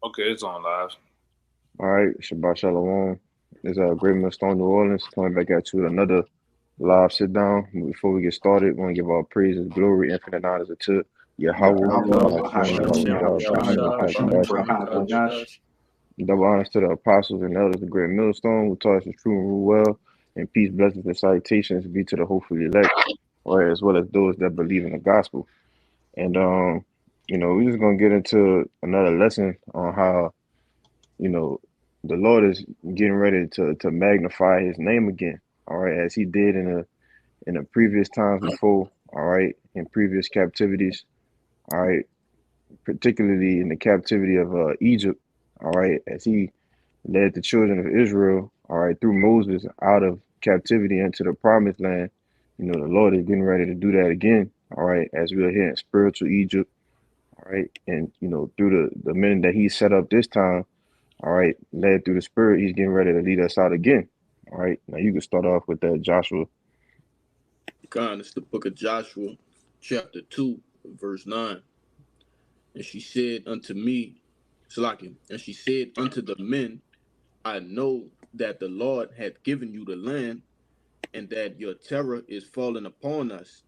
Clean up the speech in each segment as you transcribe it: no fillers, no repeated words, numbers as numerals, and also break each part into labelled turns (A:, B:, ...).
A: Okay, it's on live.
B: All right, Shabbat Shalom. This is Great Millstone, New Orleans, coming back at you with another live sit down. Before we get started, we want to give all praises, glory, infinite honors to Yahweh,
C: Yahweh,
B: Hashem,
C: Bahasham,
B: Yahweh,
C: Yahweh, Shah,
B: double honors to the apostles and elders of Great Millstone who taught us the true and rule well, and peace, blessings, and salutations be to the hopefully elect, right, as well as those that believe in the gospel. And we're just gonna get into another lesson on how you know, the Lord is getting ready to magnify His name again. All right, as He did in the previous times before. All right, in previous captivities. All right, particularly in the captivity of Egypt. All right, as He led the children of Israel. All right, through Moses out of captivity into the promised land. The Lord is getting ready to do that again. All right, as we are here in spiritual Egypt. All right, and through the men that He set up this time. All right, led through the Spirit, He's getting ready to lead us out again. All right, now you can start off with that, Joshua.
C: God, it's the book of Joshua, chapter 2, verse 9. And she said unto me, Salakim, and she said unto the men, I know that the Lord hath given you the land, and that your terror is fallen upon us,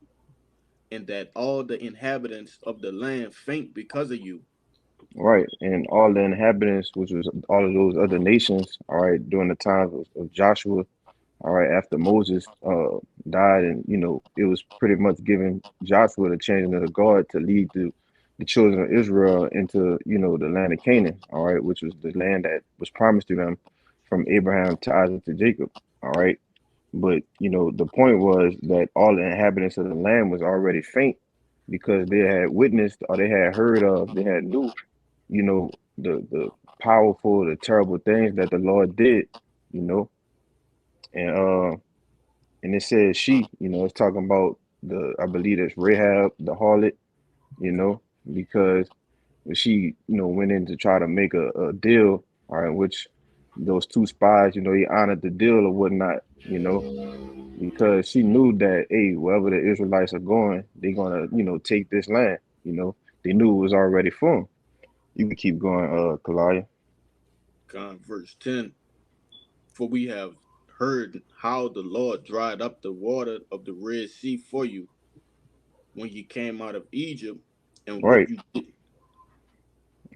C: and that all the inhabitants of the land faint because of you.
B: Right, and all the inhabitants, which was all of those other nations, all right, during the times of Joshua, all right, after Moses died, and it was pretty much giving Joshua the changing of the guard to lead the children of Israel into the land of Canaan, all right, which was the land that was promised to them from Abraham to Isaac to Jacob, all right. But the point was that all the inhabitants of the land was already faint because they had witnessed or they had heard of, they had knew, the powerful, the terrible things that the Lord did, you know, and and it says she, it's talking about I believe it's Rahab, the harlot, you know, because she, went in to try to make a deal, all right, which those two spies, he honored the deal or whatnot, because she knew that, hey, wherever the Israelites are going, they're gonna, take this land. They knew it was already for them. You can keep going, Kalaya.
C: God, verse 10. For we have heard how the Lord dried up the water of the Red Sea for you when ye came out of Egypt, and what
B: Right,
C: you did.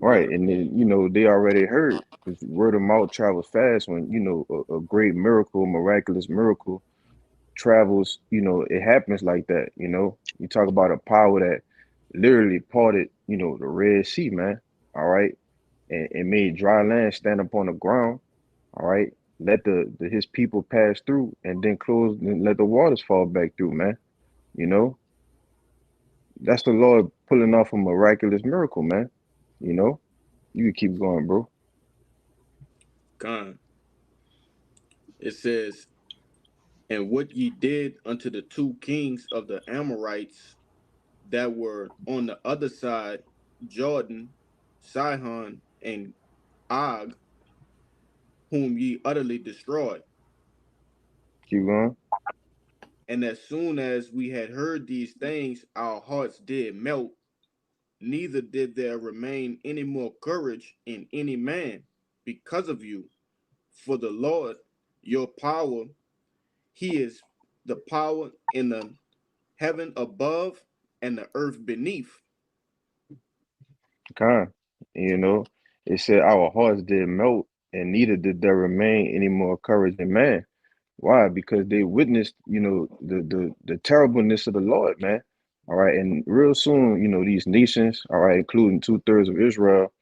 B: right, and then they already heard because word of mouth travels fast when a great miracle, miraculous miracle travels. It happens like that. You talk about a power that literally parted, the Red Sea, man. All right, and made dry land stand up on the ground. All right. Let his people pass through and then close and let the waters fall back through, man. You know, that's the Lord pulling off a miraculous miracle, man. You know, you can keep going, bro.
C: God, it says, and what ye did unto the two kings of the Amorites that were on the other side, Jordan, Sihon, and Og, whom ye utterly destroyed.
B: Keep going.
C: And as soon as we had heard these things, our hearts did melt, neither did there remain any more courage in any man because of you. For the Lord, your power, He is the power in the heaven above and the earth beneath.
B: Kind. You know, it said our hearts did melt, and neither did there remain any more courage in man. Why? Because they witnessed, the terribleness of the Lord, man. All right, and real soon, these nations, all right, including 2/3 of Israel,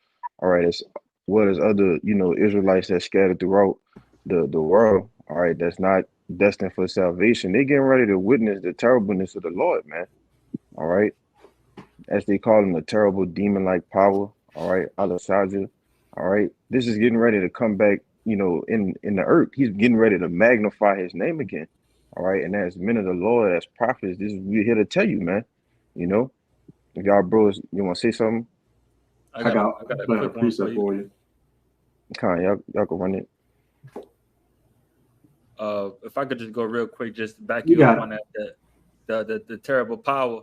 B: all right, as well as other, Israelites that scattered throughout the world, all right, that's not destined for salvation. They getting ready to witness the terribleness of the Lord, man. All right, as they call him, the terrible demon-like power. All right, Alasaja. All right, this is getting ready to come back. In the earth, he's getting ready to magnify his name again. All right, and as men of the Lord, as prophets, this is we're here to tell you, man. You know, if y'all bros, you want to say something?
D: I got a quick one for you.
B: Kind, y'all can run it.
D: If I could just go real quick, just back
E: You
D: you up
E: got
D: on that the terrible power,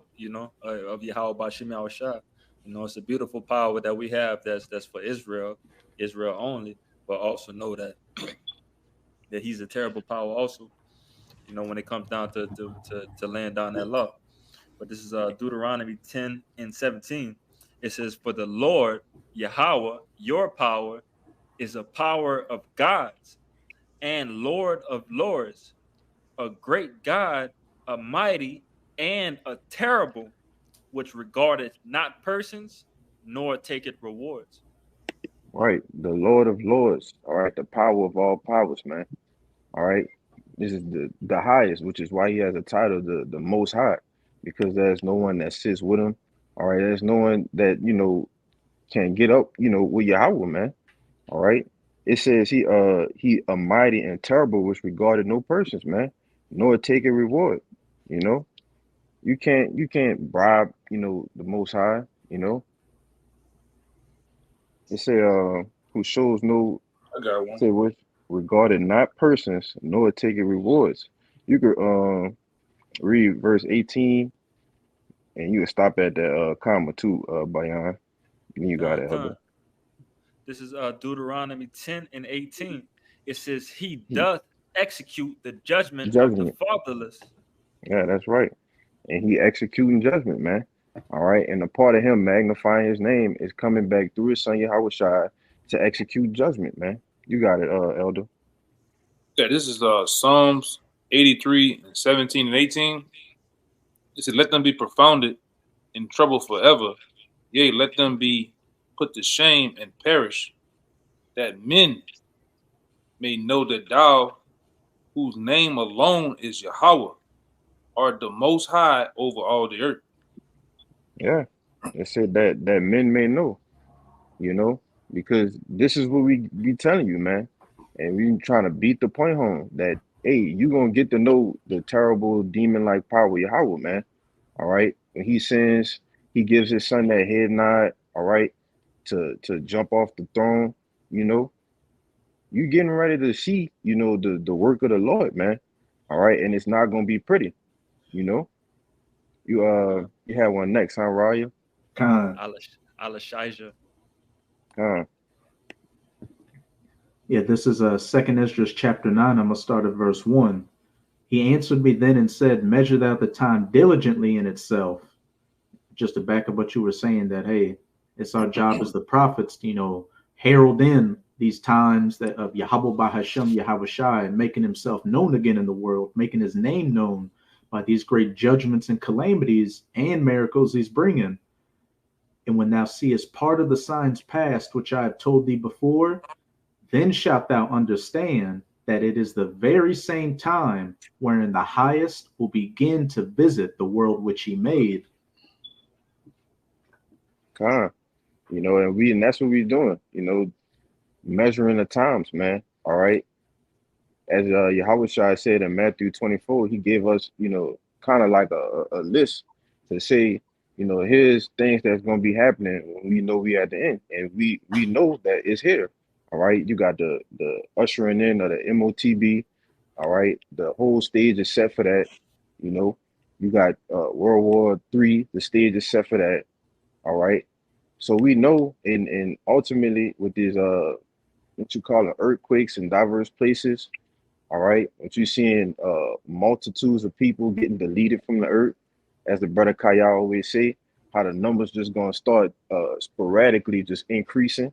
D: of Yahweh Bashim Shah. You know, it's a beautiful power that we have that's for Israel only, but also know that he's a terrible power also, you know, when it comes down to laying down that law. But this is Deuteronomy 10 and 17. It says, "For the Lord, Yahweh, your power, is a power of gods and Lord of lords, a great God, a mighty and a terrible, which regardeth not persons, nor taketh rewards."
B: Right, the Lord of Lords. All right, the power of all powers, man. All right, this is the highest, which is why he has a title, the Most High, because there's no one that sits with him. All right, there's no one that can get up, with Yahweh, man. All right. It says he a mighty and terrible which regarded no persons, man, nor take a reward. You know, you can't bribe, the most high, It say who shows no
A: I got one.
B: say which regarded not persons, nor take a rewards. You could read verse 18 and you can stop at the comma too, Bayan. Then you got it, Elder.
D: This is Deuteronomy 10 and 18. It says, "He
B: He
D: doth execute the judgment of the
B: judgment.
D: fatherless."
B: Yeah, that's right. And he executing judgment, man. All right. And a part of him magnifying his name is coming back through his son Yahweh Shai to execute judgment, man. You got it, Elder.
A: Yeah, this is Psalms 83 and 17 and 18. It said, "Let them be profounded in trouble forever. Yea, let them be put to shame and perish, that men may know that thou, whose name alone is Yahweh, art the most high over all the earth."
B: Yeah. It said that men may know, you know, because this is what we be telling you, man. And we trying to beat the point home that hey, you gonna get to know the terrible demon like power of Yahweh, man. All right. When he sins, he gives his son that head nod, all right, to jump off the throne, you know. You getting ready to see, the work of the Lord, man. All right, and it's not gonna be pretty, you know. You have one next, huh, Raya?
E: Khan.
D: Alashijah.
B: Huh.
E: Yeah, this is Second Esdras chapter 9. I'm gonna start at verse 1. He answered me then and said, "Measure thou the time diligently in itself." Just to back up what you were saying, that hey, it's our job as the prophets to, herald in these times that of Yahweh by Hashem, Yahweh Shai, and making himself known again in the world, making his name known by these great judgments and calamities and miracles he's bringing. And when thou seest part of the signs past, which I have told thee before, then shalt thou understand that it is the very same time wherein the highest will begin to visit the world which he made.
B: Huh. And that's what we're doing, measuring the times, man. All right. As Yahweh Shai said in Matthew 24, he gave us, kind of like a list to say, here's things that's gonna be happening when we know we at the end. And we know that it's here. All right. You got the ushering in of the MOTB. All right. The whole stage is set for that. You know, you got World War III, the stage is set for that. All right. So we know and ultimately with these what you call it, earthquakes in diverse places. All right. What you seeing multitudes of people getting deleted from the earth, as the brother Kaya always say, how the numbers just gonna start sporadically just increasing,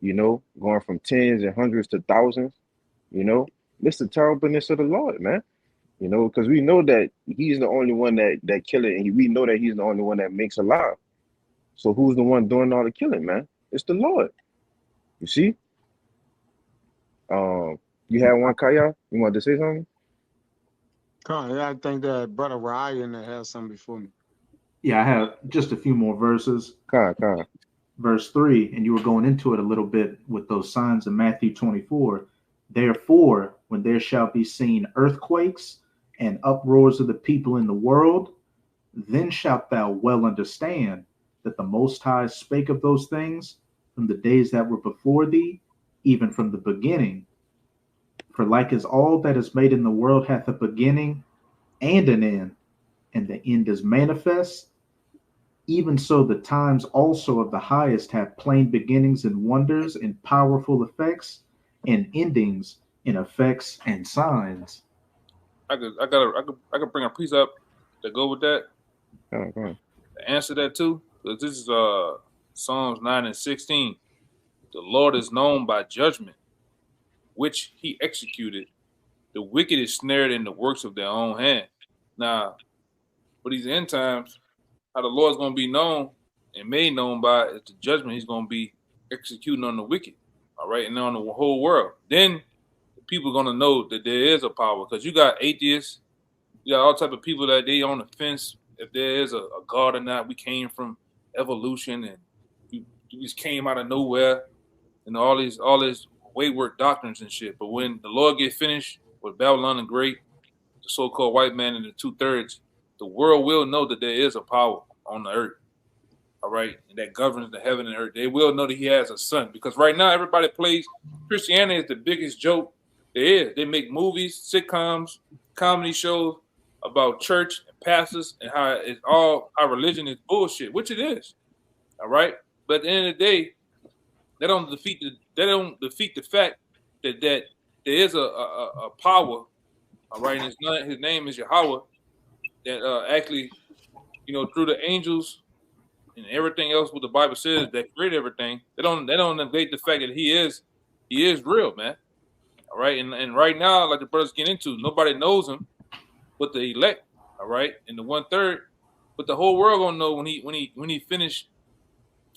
B: going from tens and hundreds to thousands, you know. It's the terribleness of the Lord, man. Because we know that he's the only one that kill it, and we know that he's the only one that makes alive. So who's the one doing all the killing, man? It's the Lord. You see? You had one, Kaya? You wanted to say something?
F: I think that brother Ryan has something before me.
E: Yeah, I have just a few more verses.
B: Khan.
E: Verse 3, and you were going into it a little bit with those signs in Matthew 24. "Therefore, when there shall be seen earthquakes and uproars of the people in the world, then shalt thou well understand that the Most High spake of those things from the days that were before thee, even from the beginning. For like as all that is made in the world hath a beginning and an end, and the end is manifest, Even so, the times also of the highest have plain beginnings and wonders and powerful effects and endings in effects and signs.
A: I could bring a piece up to go with that
B: Go on.
A: to answer that too. Because this is Psalms 9 and 16. The Lord is known by judgment, which he executed. The wicked is snared in the works of their own hand. Now, for these end times, how the Lord's going to be known and made known by is the judgment he's going to be executing on the wicked, all right, and on the whole world. Then the people are going to know that there is a power, because you got atheists, you got all type of people that they on the fence if there is a God or not. We came from evolution, and we just came out of nowhere, and all these wayward doctrines and shit. But when the Lord get finished with Babylon the Great, the so-called white man and the 2/3, the world will know that there is a power on the earth, all right, and that governs the heaven and earth. They will know that he has a son, because right now everybody plays Christianity is the biggest joke there is. They make movies, sitcoms, comedy shows about church and pastors and how religion is bullshit, which it is, all right. But at the end of the day, they don't defeat the fact that there is a power, all right, and his name is Yahweh, that actually, through the angels and everything else what the Bible says that create everything, they don't negate the fact that he is real, man. All right. And right now, like the brothers get into, nobody knows him but the elect, all right, and the 1/3. But the whole world gonna know when he finish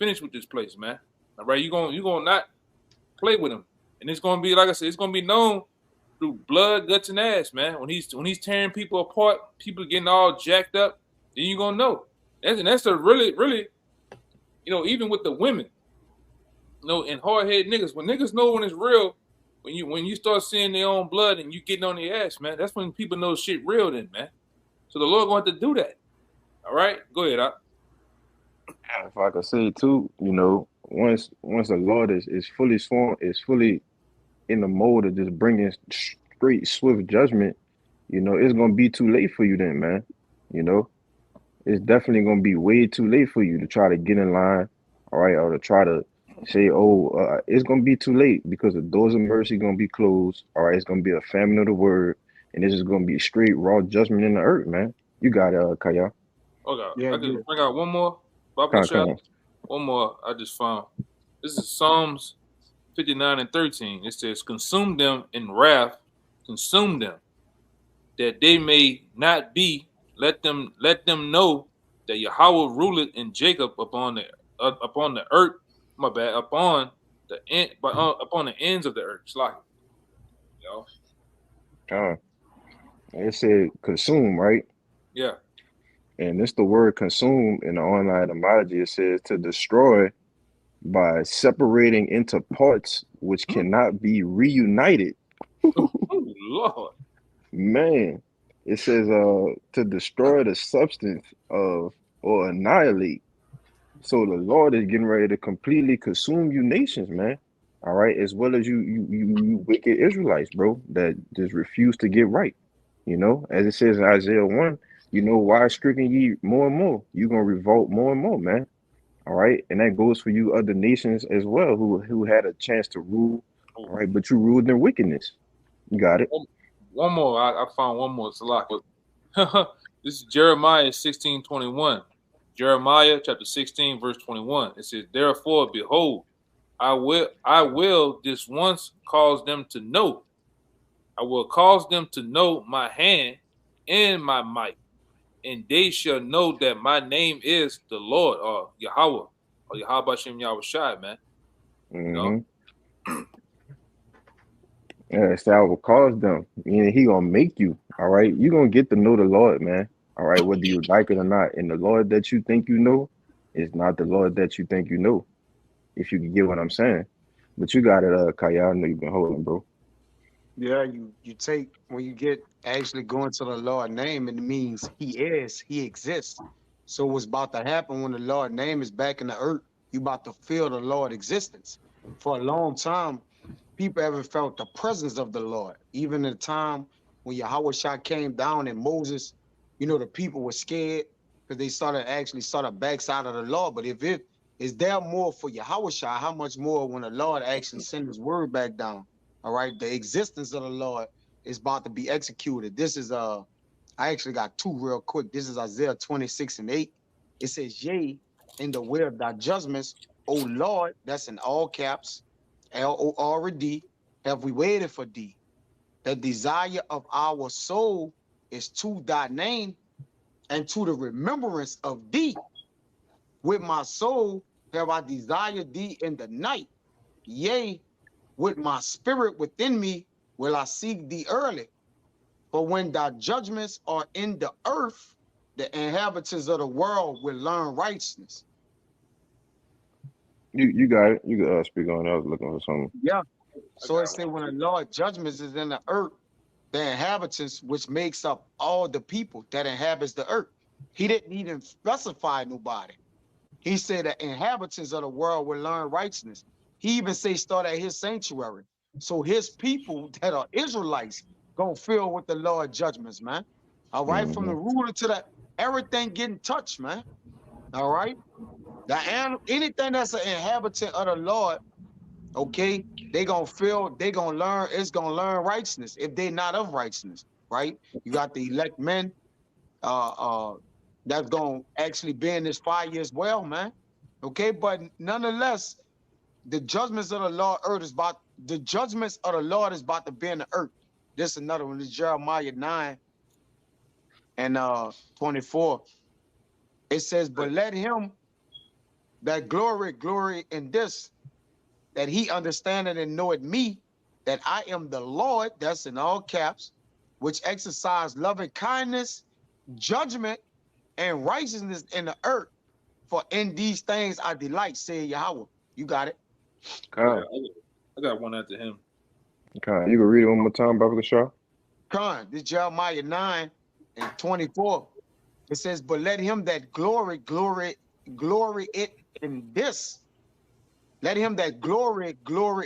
A: with this place, man. All right, you gonna not play with him. And it's gonna be, like I said, it's gonna be known through blood, guts, and ass, man. When he's tearing people apart, people getting all jacked up, then you gonna know. That's a really, really, even with the women, and hard headed niggas. When niggas know when it's real, when you start seeing their own blood and you getting on their ass, man, that's when people know shit real then, man. So the Lord going to do that. All right? Go ahead, Doc.
B: If I could say too, once the Lord is fully sworn, is fully in the mode of just bringing straight swift judgment, it's gonna be too late for you then, man. You know, it's definitely gonna be way too late for you to try to get in line, all right, or to try to say, it's gonna be too late because the doors of mercy gonna be closed. All right, it's gonna be a famine of the word, and this is gonna be straight raw judgment in the earth, man. You got it, Kaya.
A: Okay,
F: Yeah,
A: I can bring out one more Bible
B: Come
A: chapter.
B: on.
A: One more I just found. This is Psalms 59:13. It says, "Consume them in wrath, consume them, that they may not be. Let them know that Yahweh ruleth in Jacob upon the earth. My bad, upon the ends of the earth." It's like,
B: Uh, it said consume, right?
A: yeah.
B: And it's the word consume in the online etymology. It says to destroy by separating into parts which cannot be reunited.
A: Oh, Lord.
B: Man, it says to destroy the substance of or annihilate. So the Lord is getting ready to completely consume you nations, man. All right, as well as you wicked Israelites, bro, that just refuse to get right. As it says in Isaiah 1, why stricken ye more and more? You're gonna revolt more and more, man. All right, and that goes for you other nations as well who had a chance to rule. All right, but you ruled in wickedness. You got it.
A: One more. I found one more. Salak. This is Jeremiah 16:21. Jeremiah chapter 16, verse 21. It says, "Therefore, behold, I will this once cause them to know. I will cause them to know my hand and my might, and they shall know that my name is the Lord," or Yahweh, or Yahweh Shem Yahweh Shai, man.
B: Mm-hmm. Yeah, so I will cause them. He gonna make you. All right, you gonna get to know the Lord, man. All right, whether you like it or not. And the Lord that you think you know is not the Lord that you think you know. If you can get what I'm saying. But you got it, Kaya. I know you've been holding, bro.
F: yeah. You take when you get actually going to the Lord name, it means He exists. So what's about to happen when the Lord name is back in the earth? You about to feel the Lord existence. For a long time, people haven't felt the presence of the Lord. Even in the time when Yahweh Shah came down and Moses, the people were scared because they started backside of the law. But if it is there more for Yahushua, how much more when the Lord actually send his word back down? All right, the existence of the Lord is about to be executed. This is I actually got two real quick. This is Isaiah 26:8. It says, yea, in the way of thy judgments, O Lord, that's in all caps, Lord, have we waited for thee. The desire of our soul is to thy name and to the remembrance of thee. With my soul have I desired thee in the night. Yea, with my spirit within me will I seek thee early. For when thy judgments are in the earth, the inhabitants of the world will learn righteousness.
B: You got it. You can speak on it. I was looking for something.
F: Yeah.
A: I
F: So it
A: got
F: say
A: one.
F: when the Lord judgments is in the earth, the inhabitants, which makes up all the people that inhabits the earth. He didn't even specify nobody. He said the inhabitants of the world will learn righteousness. He even say start at his sanctuary. So his people that are Israelites gonna feel with the Lord judgments, man. All right, from
B: Mm-hmm.
F: the ruler to the everything getting touched, man. All right, anything that's an inhabitant of the Lord, okay, they gonna learn, it's gonna learn righteousness if they not of righteousness, right? You got the elect men, uh, uh, that's gonna actually be in this fire as well, man. Okay, but nonetheless, the judgments of the Lord is about to be in the earth. This is another one. This is Jeremiah 9 and 24. It says, but let him that glory in this, that he understandeth and knoweth me, that I am the Lord, that's in all caps, which exercise loving kindness, judgment, and righteousness in the earth. For in these things I delight, say Yahweh. You got it.
B: Khan,
A: I got one after him.
B: Khan, you can read it one more time, Baba Shaw.
F: Con, this Jeremiah 9 and 24. It says, but let him that glory it in this. Let him that glory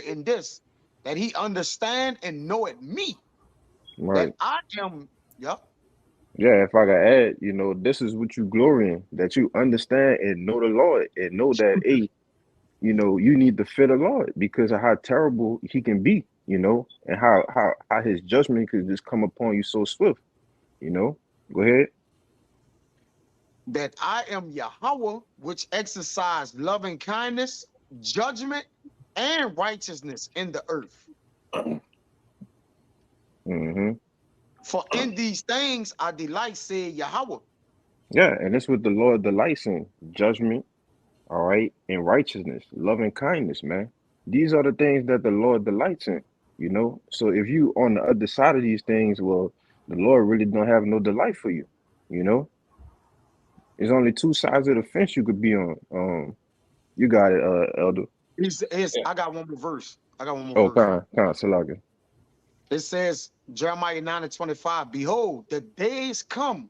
F: in this, that he understand and know it me, that
B: Right.
F: I am, yep,
B: Yeah, if I could add, this is what you glory in, that you understand and know the Lord and know that, hey, you need to fear the Lord because of how terrible he can be, and how his judgment could just come upon you so swift, you know. Go ahead.
F: that I am Yahweh, which exercise loving kindness, judgment, and righteousness in the earth.
B: Hmm.
F: For in these things I delight, said Yahweh.
B: Yeah, and that's what the Lord delights in, judgment, all right, and righteousness, loving kindness, man. These are the things that the Lord delights in. So if you on the other side of these things, well, the Lord really don't have no delight for you, you know. There's only two sides of the fence you could be on. You got it, Elder.
F: It's,
A: Yeah.
F: I got one more verse. I got one more
B: Oh,
F: verse.
B: Salaga.
F: It says, Jeremiah 9 and 25, behold, the days come,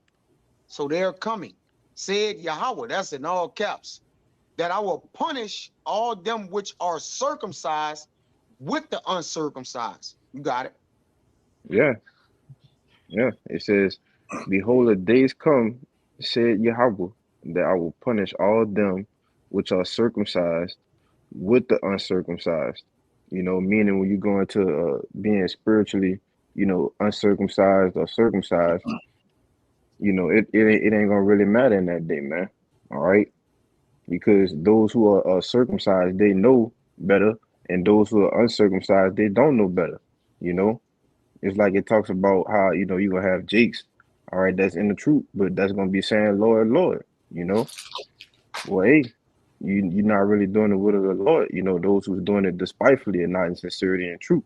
F: so they're coming, said Yahweh, that's in all caps, that I will punish all them which are circumcised with the uncircumcised. You got it.
B: Yeah, yeah. It says, "Behold, the days come," said Yahweh, "that I will punish all them which are circumcised with the uncircumcised." Meaning when you go into being spiritually, uncircumcised or circumcised, it ain't gonna really matter in that day, man. All right, because those who are circumcised, they know better, and those who are uncircumcised, they don't know better. You know, it's like it talks about how you're gonna have Jakes, all right, that's in the truth, but that's gonna be saying, Lord, Lord. You know, well, hey, you're not really doing the will of the Lord. Those who's doing it despitefully and not in sincerity and truth.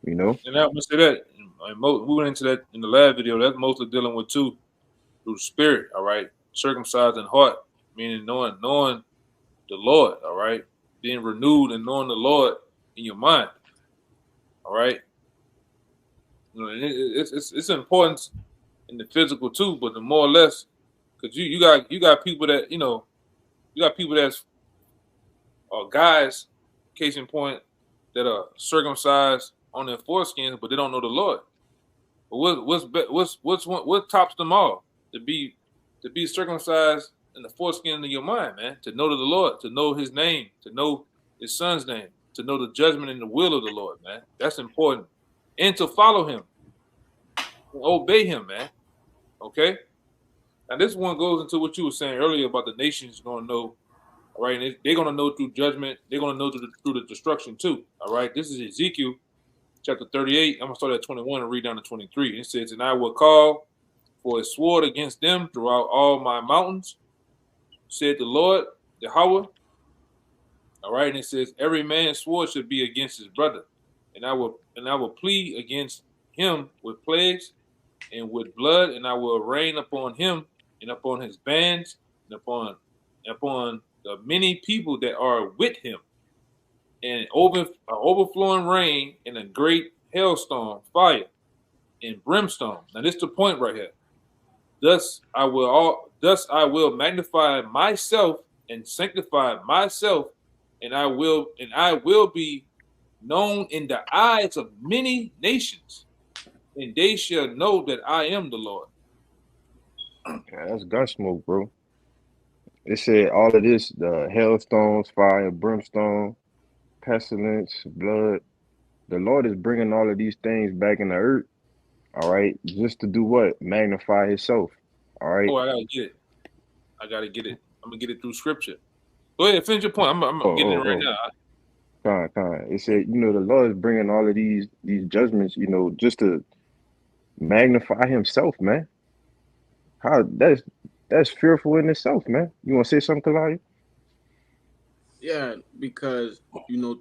B: You know,
A: And I'm gonna say that. And we went into that in the last video. That's mostly dealing with through the spirit. All right, circumcised in heart, meaning knowing the Lord. All right, being renewed and knowing the Lord in your mind. All right, and it's important in the physical too, but the more or less, because you got people that you got people that's guys, case in point, that are circumcised on their foreskins, but they don't know the Lord. But what tops them all? To be to be circumcised in the foreskin of your mind, man, to know the Lord, to know his name, to know his son's name, to know the judgment and the will of the Lord, man. That's important. And to follow him, and obey him, man. Okay? Now this one goes into what you were saying earlier about the nations gonna know, all right? And they're gonna know through judgment, they're gonna know through the destruction too. All right. This is Ezekiel chapter 38. I'm gonna start at 21 and read down to 23. It says, and I will call for a sword against them throughout all my mountains, said the Lord, Yahweh. All right, and it says, every man's sword should be against his brother, and I will plead against him with plagues and with blood, and I will rain upon him and upon his bands and upon the many people that are with him, and overflowing rain and a great hailstorm, fire and brimstone. Now this is the point right here. Thus I will magnify myself and sanctify myself, and I will be known in the eyes of many nations, and they shall know that I am the Lord.
B: Yeah, that's gunsmoke, bro. It said all of this, the hailstones, fire, brimstone, pestilence, blood. The Lord is bringing all of these things back in the earth, all right, just to do what? Magnify himself, all right?
A: Oh, I gotta get it. I gotta get it. I'm gonna get it through scripture. Go ahead, finish your point. I'm
B: Oh,
A: getting it
B: oh,
A: right
B: oh.
A: now.
B: It said, the Lord is bringing all of these judgments, just to magnify himself, man. How that's fearful in itself, man. You want to say something, Kalaya?
C: Yeah, because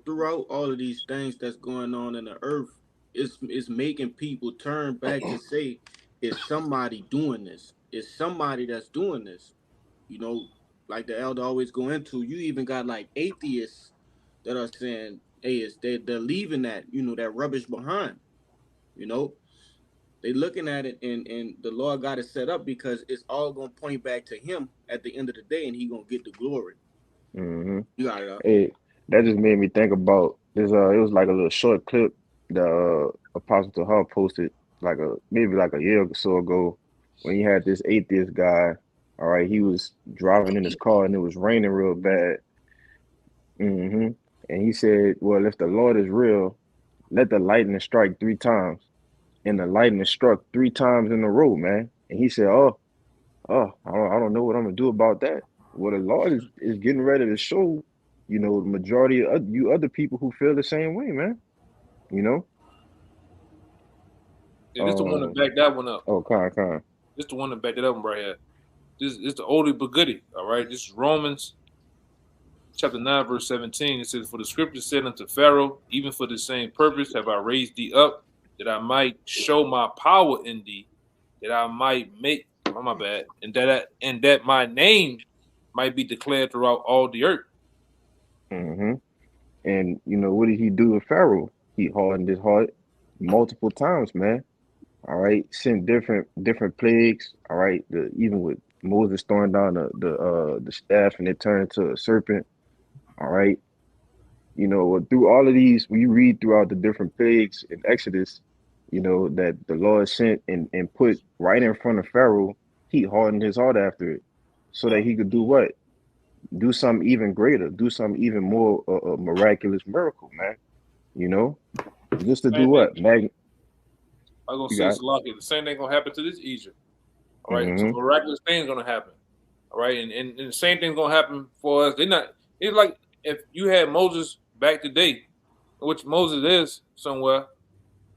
C: throughout all of these things that's going on in the earth, it's making people turn back to say, is somebody doing this? Is somebody that's doing this? You know, like the elder always go into, you even got like atheists that are saying, hey, they're leaving that rubbish behind. You know, they looking at it, and the Lord got it set up because it's all gonna point back to Him at the end of the day, and He gonna get the glory.
B: Hmm.
C: You got it up.
B: Hey, that just made me think about this. It was like a little short clip the Apostle Tahar posted maybe like a year or so ago when he had this atheist guy. All right, he was driving in his car and it was raining real bad. Hmm. And he said, "Well, if the Lord is real, let the lightning strike three times." And the lightning struck three times in a row, man. And he said, "Oh, I don't know what I'm gonna do about that." Well, the Lord is getting ready to show, the majority of you other people who feel the same way, man. You know.
A: Yeah, this the one to back that one up.
B: Oh, kind.
A: This the one to back it up right here. This is the oldie but goodie. All right. This is Romans chapter 9, verse 17. It says, for the scripture said unto Pharaoh, even for the same purpose have I raised thee up, that I might show my power in thee, that I might make my bad, and that my name might be declared throughout all the earth.
B: Hmm. And what did he do with Pharaoh? He hardened his heart multiple times, man. All right, sent different plagues. All right, even with Moses throwing down the staff and it turned into a serpent. All right, through all of these, when you read throughout the different plagues in Exodus, that the Lord sent and put right in front of Pharaoh, he hardened his heart after it, so that he could do what? Do something even greater, do something even more miraculous miracle, man. You know, just to do
A: Same thing.
B: what?
A: I was
B: You
A: gonna
B: got.
A: say, Salaki, the same thing gonna happen to this Egypt. All right, some
B: Mm-hmm.
A: miraculous things gonna happen. All right, and the same thing's gonna happen for us. They're not. It's like if you had Moses back today, which Moses is somewhere.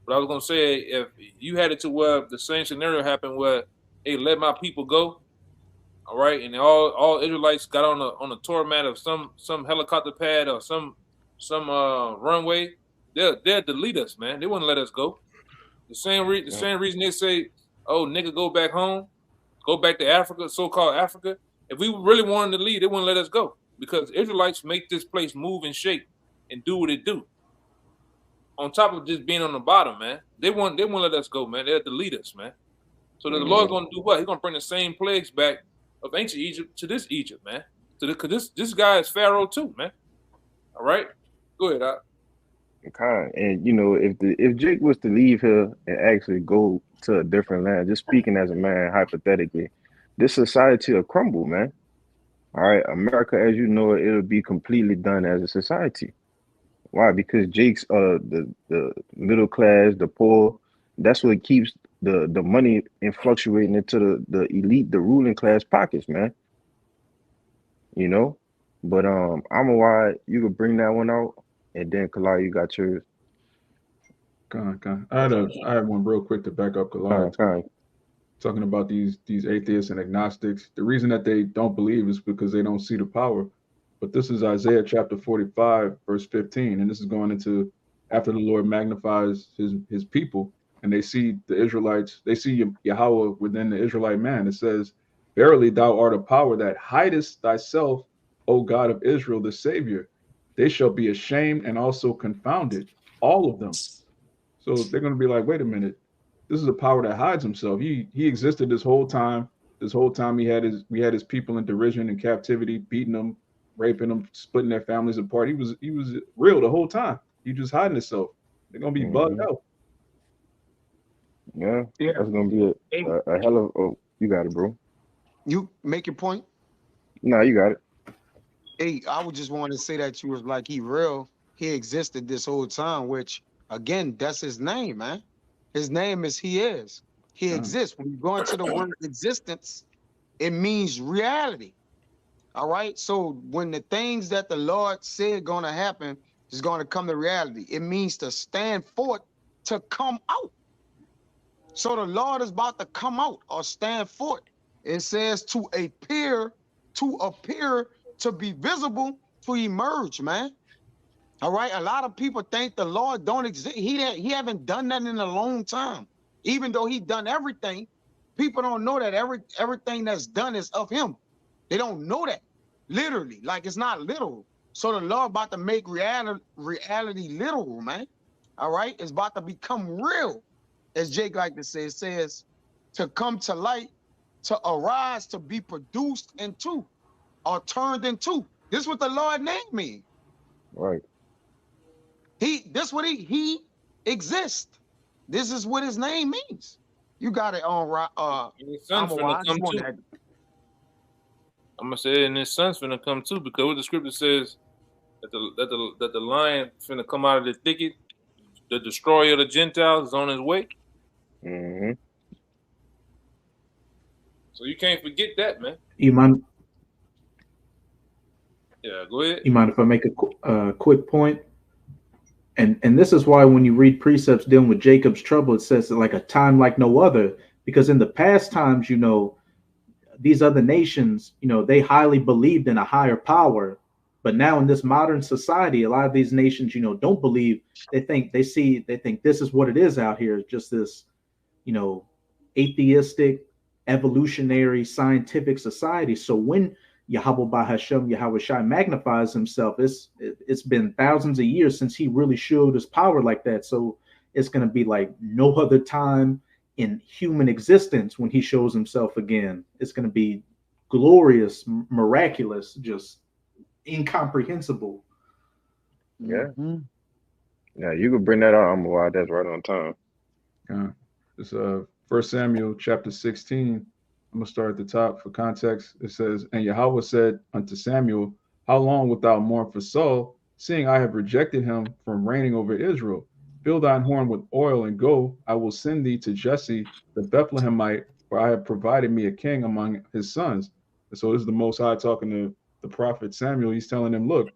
A: But I was gonna say, if you had it to where the same scenario happened, where hey, let my people go, all right, and all Israelites got on a tour mat of some helicopter pad or some runway, they'll delete us, man. They wouldn't let us go. The
B: Yeah.
A: same reason they say, oh, nigga, go back home, go back to Africa, so-called Africa. If we really wanted to leave, they wouldn't let us go because Israelites make this place move and shake and do what it do. On top of just being on the bottom, man, they won't let us go, man. They'll delete us, man. So the Lord's
B: Mm-hmm.
A: gonna do what? He's gonna bring the same plagues back of ancient Egypt to this Egypt, man. Because this guy is Pharaoh too, man. All right, go ahead.
B: Kind. And if Jake was to leave here and actually go to a different land, just speaking as a man hypothetically, this society will crumble, man. All right, America, as you know it, it'll be completely done as a society. Why? Because Jake's the middle class, the poor, that's what keeps the money in fluctuating into the elite, the ruling class pockets, man. You know? But I'm a why you could bring that one out and then Kalai, you got yours.
G: I had one real quick to back up Goliath too.
B: Kind.
G: Talking about these atheists and agnostics. The reason that they don't believe is because they don't see the power. But this is Isaiah chapter 45, verse 15, and this is going into after the Lord magnifies his people, and they see the Israelites, they see Yahweh within the Israelite man. It says, "Verily thou art a power that hidest thyself, O God of Israel, the Savior. They shall be ashamed and also confounded, all of them." So they're going to be like, wait a minute, this is a power that hides himself. He existed this whole time. This whole time we had his people in derision and captivity, beating them, raping them, splitting their families apart. He was real the whole time. He just hiding himself. They're gonna be bugged out.
B: Yeah,
F: Yeah.
B: that's gonna be a hell of oh, you got it, bro.
F: You make your point.
B: No, you got it.
F: Hey, I would just want to say that you was like he real. He existed this whole time, which again, that's his name, man. His name is he is. He exists. When you go into the word existence, it means reality. All right. So when the things that the Lord said gonna happen is gonna come to reality, it means to stand forth, to come out. So the Lord is about to come out or stand forth. It says to appear, to be visible, to emerge, man. All right. A lot of people think the Lord don't exist. He haven't done that in a long time. Even though he done everything, people don't know that everything that's done is of him. They don't know that. Literally, like it's not literal. So the Lord about to make reality literal, man. All right. It's about to become real. As Jake like to say, it says to come to light, to arise, to be produced into, or turned into. This is what the Lord named me.
B: Right.
F: He exists. This is what his name means. You got it on right.
A: And his son's finna come too. I'm gonna say, and his son's finna come too, because what the scripture says that the lion finna come out of the thicket, the destroyer of the Gentiles is on his way.
B: Mm-hmm.
A: So you can't forget that, man.
E: You mind?
A: Yeah, go ahead.
E: You mind if I make a quick point? And this is why when you read precepts dealing with Jacob's trouble, it says like a time like no other, because in the past times, these other nations, they highly believed in a higher power. But now in this modern society, a lot of these nations, don't believe. They think this is what it is out here. It's just this, atheistic, evolutionary, scientific society. So when Yahweh Bahashem, Yahweh Shai magnifies himself, it's been thousands of years since he really showed his power like that. So it's going to be like no other time in human existence when he shows himself again. It's going to be glorious, miraculous, just incomprehensible.
B: Yeah. Mm-hmm. Yeah, you could bring that out. I'm wow, that's right on time.
G: It's 1 Samuel chapter 16. I'm gonna start at the top for context. It says, "And Yahweh said unto Samuel, How long wilt thou mourn for Saul, seeing I have rejected him from reigning over Israel? Fill thine horn with oil and go. I will send thee to Jesse the Bethlehemite, for I have provided me a king among his sons." And so this is the Most High talking to the prophet Samuel. He's telling him, look,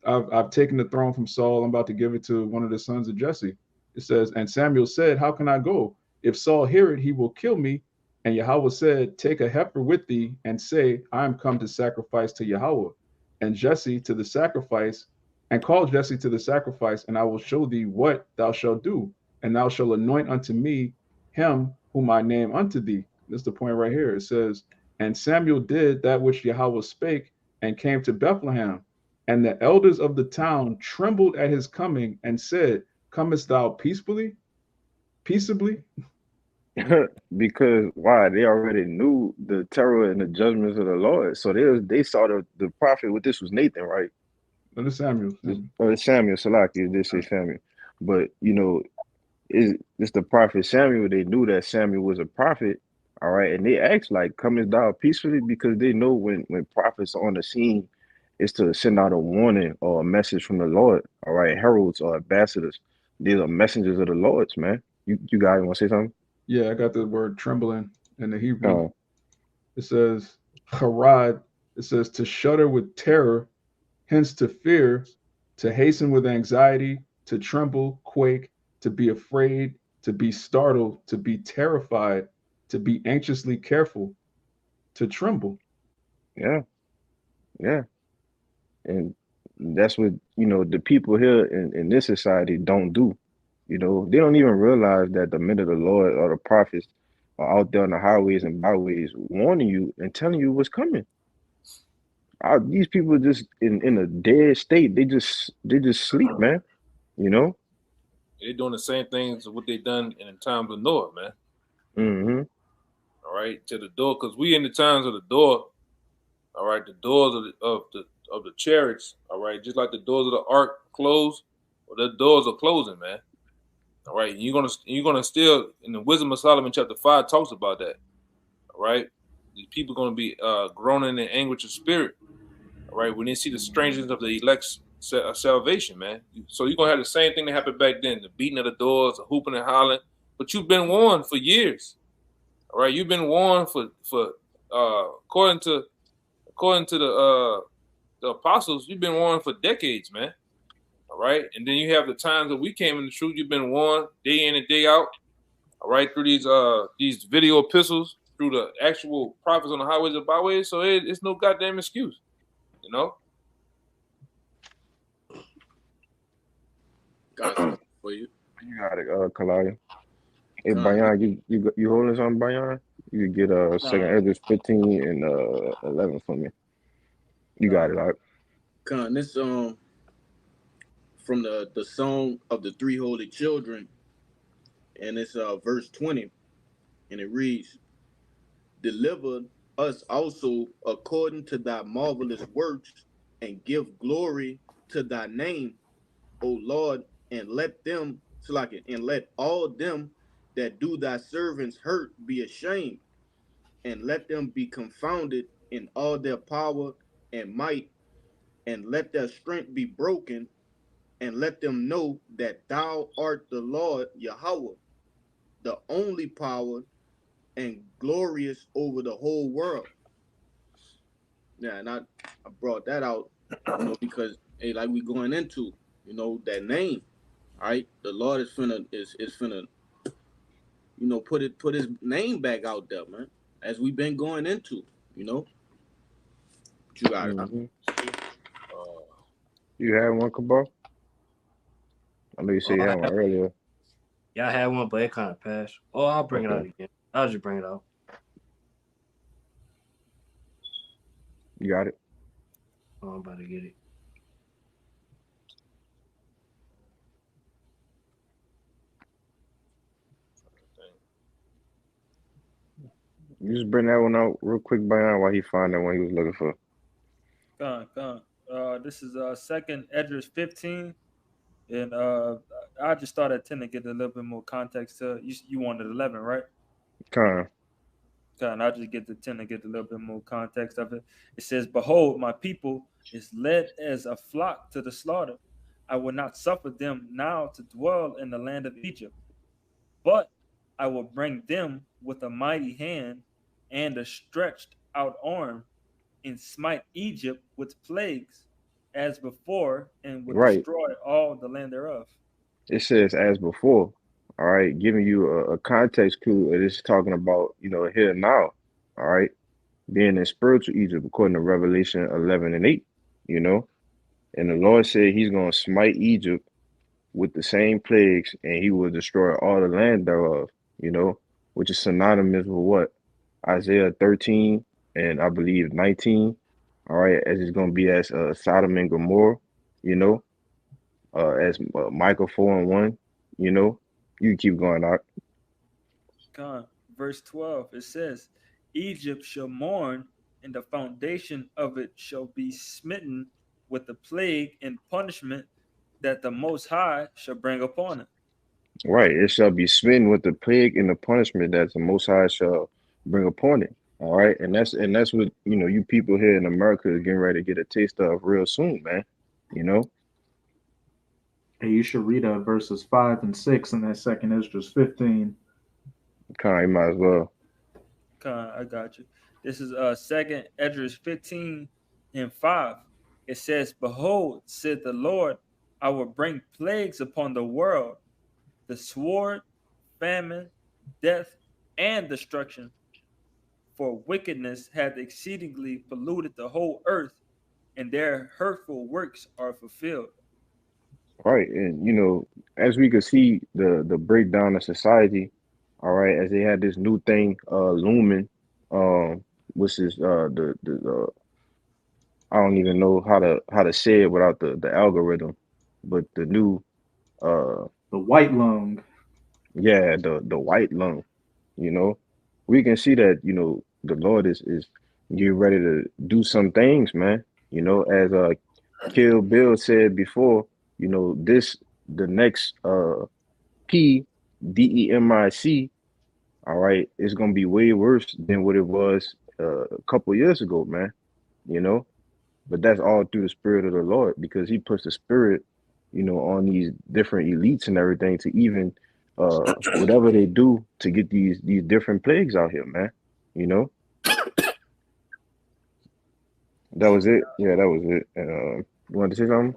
G: I've taken the throne from Saul. I'm about to give it to one of the sons of Jesse. It says, "And Samuel said, How can I go? If Saul hear it, he will kill me. And Yahweh said, Take a heifer with thee, and say, I am come to sacrifice to Yahweh. And Jesse to the sacrifice, and call Jesse to the sacrifice, and I will show thee what thou shalt do. And thou shalt anoint unto me him whom I name unto thee." This is the point right here. It says, "And Samuel did that which Yahweh spake, and came to Bethlehem. And the elders of the town trembled at his coming, and said, Comest thou peaceably?
B: Because why? They already knew the terror and the judgments of the Lord. So they saw the prophet. What this was Nathan, right?
G: No, this Samuel.
B: Samuel. Salaki, they say Samuel. But it's the prophet Samuel. They knew that Samuel was a prophet. All right, and they ask like, "Comest thou peacefully?" Because they know when prophets are on the scene, is to send out a warning or a message from the Lord. All right, heralds or ambassadors. These are messengers of the Lord's, man. You guys want to say something?
G: Yeah, I got the word trembling in the Hebrew.
B: Uh,
G: It says harad. It says to shudder with terror, hence to fear, to hasten with anxiety, to tremble, quake, to be afraid, to be startled, to be terrified, to be anxiously careful, to tremble.
B: yeah, yeah, and that's what the people here in this society don't do. They don't even realize that the men of the Lord or the prophets are out there on the highways and byways warning you and telling you what's coming. These people just in a dead state. They just sleep, man. You know.
A: They're doing the same things what they done in the times of Noah, man.
B: Hmm.
A: All right, to the door, because we in the times of the door. All right, the doors of the chariots. All right, just like the doors of the ark close, well, the doors are closing, man. All right, you're gonna still in the Wisdom of Solomon chapter 5 talks about that. All right, these people gonna be groaning in anguish of spirit. All right, when they see the strangeness of the elect's salvation, man. So you're gonna have the same thing that happened back then: the beating of the doors, the hooping and hollering. But you've been warned for years. All right, you've been warned for according to the apostles, you've been warned for decades, man. All right, and then you have the times that we came in the truth. You've been warned day in and day out. All right, through these video epistles, through the actual prophets on the highways and byways. So it's no goddamn excuse, you know.
C: Got something for you.
B: You got it, Kalaya. Hey,
C: Con,
B: Bayan, you holding something, Bayan? You could get second
D: Con,
B: Ezra 15 and 11 for me. You got
D: con,
B: it, all right.
C: con. This from the song of the three holy children, and it's verse 20, and it reads, "Deliver us also according to thy marvelous works, and give glory to thy name, O Lord, and let them like it, and let all them that do thy servants hurt be ashamed, and let them be confounded in all their power and might, and let their strength be broken, and let them know that thou art the Lord Yahweh, the only power and glorious over the whole world." Yeah, and I brought that out, because hey, like we going into, that name, right? The Lord is finna, put his name back out there, man. As we've been going into, you know. What you got?
B: Hmm.
A: Uh,
B: You had one, Cabal? I know you said
H: Oh,
B: you had one earlier.
H: yeah, I had one, but it kind of passed. Oh, I'll bring it
B: Okay,
H: out again. I'll just bring it out.
B: you got it.
H: Oh, I'm about to get it.
B: You just bring that one out real quick, Bayan, while he find that one he was looking for.
D: con. This is second Edris 15, and I just started at 10 to get a little bit more context to you. You wanted 11, right?
B: Con.
D: And I'll just get to 10 to get a little bit more context of it. It says, "Behold, my people is led as a flock to the slaughter. I will not suffer them now to dwell in the land of Egypt, but I will bring them with a mighty hand and a stretched out arm, and smite Egypt with plagues as before, and will
B: Right.
D: destroy all the land thereof."
B: It says as before. All right, giving you a context clue. It is talking about here and now. All right, being in spiritual Egypt according to Revelation 11 and 8. You know, and the Lord said He's going to smite Egypt with the same plagues, and He will destroy all the land thereof. You know, which is synonymous with what Isaiah 13 and I believe 19. All right, as it's going to be as Sodom and Gomorrah. You know, as Michael 4 and 1. You know, you keep going out.
D: God, verse 12, it says, "Egypt shall mourn, and the foundation of it shall be smitten with the plague and punishment that the Most High shall bring upon it."
B: Right, it shall be smitten with the plague and the punishment that the Most High shall bring upon it. All right, and that's what you people here in America is getting ready to get a taste of real soon, man. You know,
E: Hey, you should read verses 5 and 6 in that second Esdras 15.
B: kind of might as well.
D: I got you. This is second Esdras 15 and 5. It says, "Behold, said the Lord, I will bring plagues upon the world, the sword, famine, death, and destruction. For wickedness hath exceedingly polluted the whole earth, and their hurtful works are fulfilled."
B: Right, and as we could see the breakdown of society, all right, as they had this new thing looming, which is the I don't even know how to say it without the algorithm, but the new uh
E: The white lung.
B: yeah, the white lung, you know, we can see that the Lord is getting ready to do some things, man. As Kill Bill said before, this the next PDEMIC, all right, is gonna be way worse than what it was a couple years ago, man. You know, but that's all through the spirit of the Lord because He puts the spirit, on these different elites and everything to even whatever they do to get these different plagues out here, man. You know, that was it. Yeah, that was it. And you wanted to say something?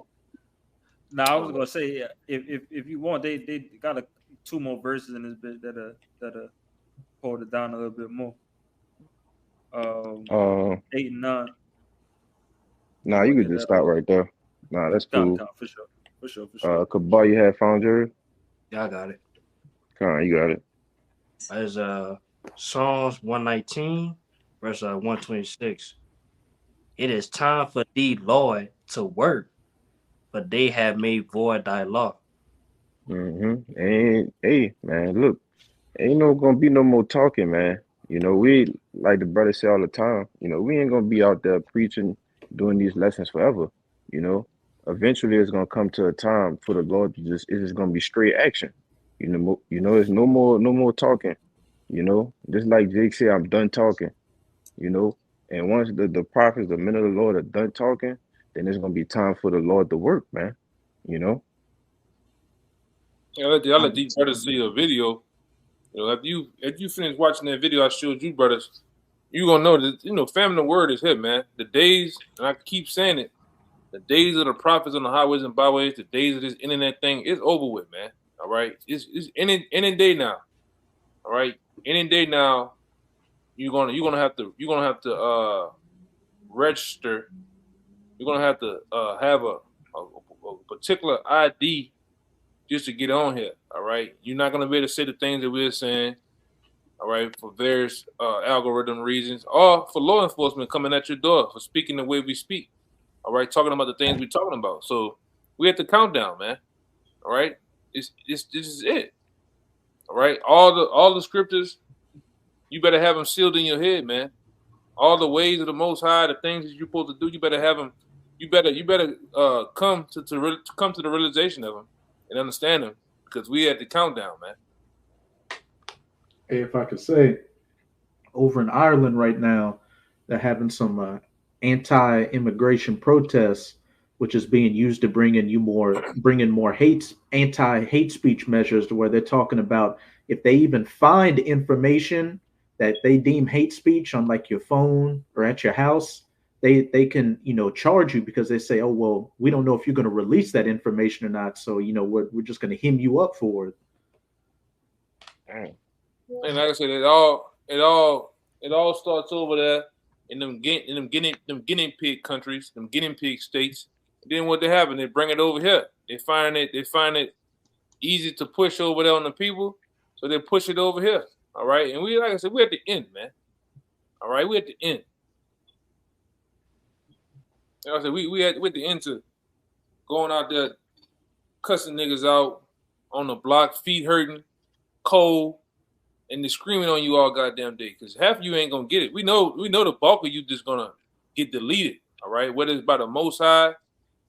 D: Now I was gonna say, if you want, they got two more verses in this bit that hold it down a little bit more. Um,
B: Uh,
D: 8 and 9. You
B: nah,
D: want
B: you
D: to
B: could
D: get
B: just
D: that
B: stop right there. Nah, that's cool.
D: for sure, for sure, for sure.
B: Kabal, you had found Jerry?
H: Yeah, I got it.
B: Come on, you got it.
H: As Psalms 119, verse 126. It is time for thee, Lord, to work, for they have made void thy law.
B: And hey, man, look, ain't no gonna be no more talking, man. We like the brother say all the time. We ain't gonna be out there preaching, doing these lessons forever. You know, eventually it's gonna come to a time for the Lord to it's just gonna be straight action. It's no more talking. Just like Jake said, I'm done talking. You know, and once the prophets, the men of the Lord are done talking, then it's gonna be time for the Lord to work, man. You know.
A: Yeah, I let these brothers see a video. If you finish watching that video I showed you, brothers, you gonna know that family the word is here, man. The days, and I keep saying it, the days of the prophets on the highways and byways, the days of this internet thing is over with, man. All right, it's any day now. All right, any day now. You're gonna have to register. You're gonna have to have a particular ID just to get on here. All right, you're not gonna be able to say the things that we're saying. All right, for various algorithm reasons, or for law enforcement coming at your door for speaking the way we speak. All right, talking about the things we're talking about. So we at the countdown, man. All right, this is it. All right, all the scriptures, you better have them sealed in your head, man. All the ways of the Most High, the things that you're supposed to do, you better have them. You better come to the realization of them and understand them because we at the countdown, man.
E: Hey, if I could say, over in Ireland right now, they're having some anti-immigration protests, which is being used to bring in more anti-hate speech measures, to where they're talking about if they even find information that they deem hate speech on like your phone or at your house, they can charge you because they say, oh well, we don't know if you're going to release that information or not, so we're just going to hem you up for it.
B: Damn.
A: And like I said, it all starts over there in them guinea pig countries, them guinea pig states. And then what they happen? They bring it over here. They find it easy to push over there on the people, so they push it over here. All right, and like I said, we're at the end, man. All right, we're at the end. Like I said, we're at the end to going out there cussing niggas out on the block, feet hurting, cold, and they're screaming on you all goddamn day. Because half of you ain't gonna get it. We know the bulk of you just gonna get deleted. All right, whether it's by the Most High,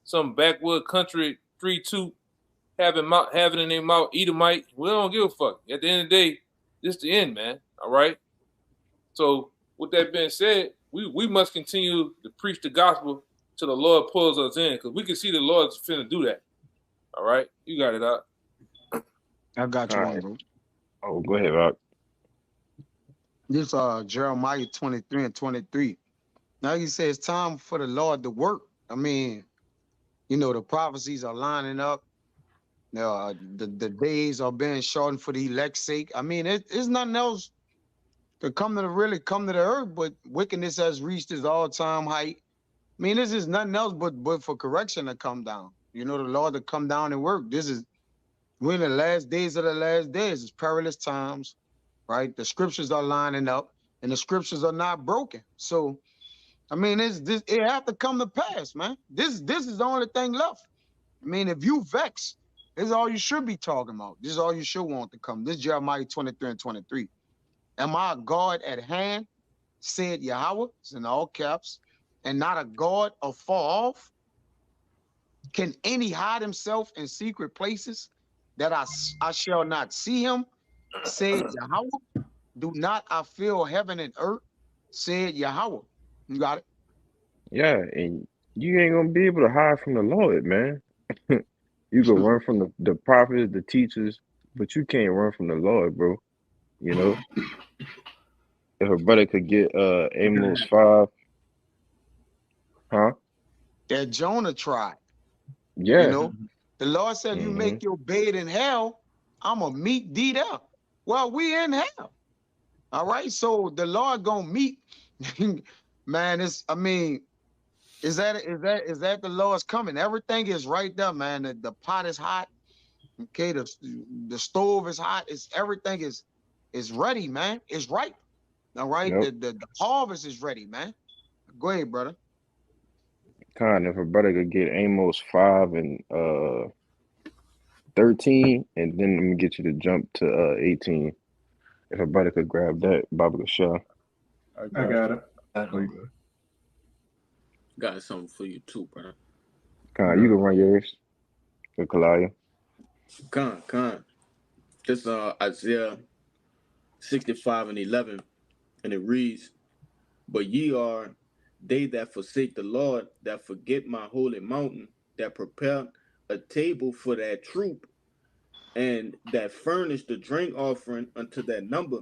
A: some backwood country 3-2 having in their mouth Edomite. We don't give a fuck. At the end of the day, this the end, man. All right. So with that being said, we must continue to preach the gospel till the Lord pulls us in, because we can see the Lord's finna do that. All right, you got it out.
F: I got
B: All
F: you one,
B: right.
F: bro.
B: Oh, go ahead, Rock.
F: This Jeremiah 23 and 23. Now he says it's time for the Lord to work. I mean, you know, the prophecies are lining up. The days are being shortened for the elect's sake. I mean, it's nothing else to really come to the earth, but wickedness has reached its all-time height. I mean, this is nothing else but for correction to come down. You know, the Lord to come down and work. We're in the last days of the last days. It's perilous times, right? The scriptures are lining up, and the scriptures are not broken. So, I mean, it have to come to pass, man. This is the only thing left. I mean, if you vex, this is all you should be talking about. This is all you should want to come. This is Jeremiah 23 and 23. Am I a God at hand, said Yahweh, it's in all caps, and not a God afar off? Can any hide himself in secret places that I shall not see him, said Yahweh? Do not I feel heaven and earth, said Yahweh. You got it?
B: Yeah, and you ain't gonna be able to hide from the Lord, man. You can run from the prophets, the teachers, but you can't run from the Lord, bro. You know, if a brother could get Amos 5, huh?
F: That Jonah tried, you
B: Yeah.
F: know. The Lord said, you
B: Hmm.
F: make your bed in hell, I'm going to meet thee there. Well, we in hell. All right. So the Lord going to meet, man, I mean, is that the Lord's coming? Everything is right there, man. The pot is hot. Okay. The stove is hot. Everything is ready, man. It's ripe. All right.
B: Yep.
F: The harvest is ready, man. Go ahead, brother.
B: Kind of, if a brother could get Amos 5 and 13, and then let me get you to jump to 18. If a brother could grab that, Baba Shah.
G: I
E: I
G: got
E: got
G: you.
E: it.
G: Oh, you good.
C: Got something for you too, brother.
B: Kind, you
G: Yeah.
B: can run yours with Kalaya.
C: Con. This Isaiah 65 and 11, and it reads, "But ye are they that forsake the Lord, that forget my holy mountain, that prepare a table for that troop, and that furnish the drink offering unto that number.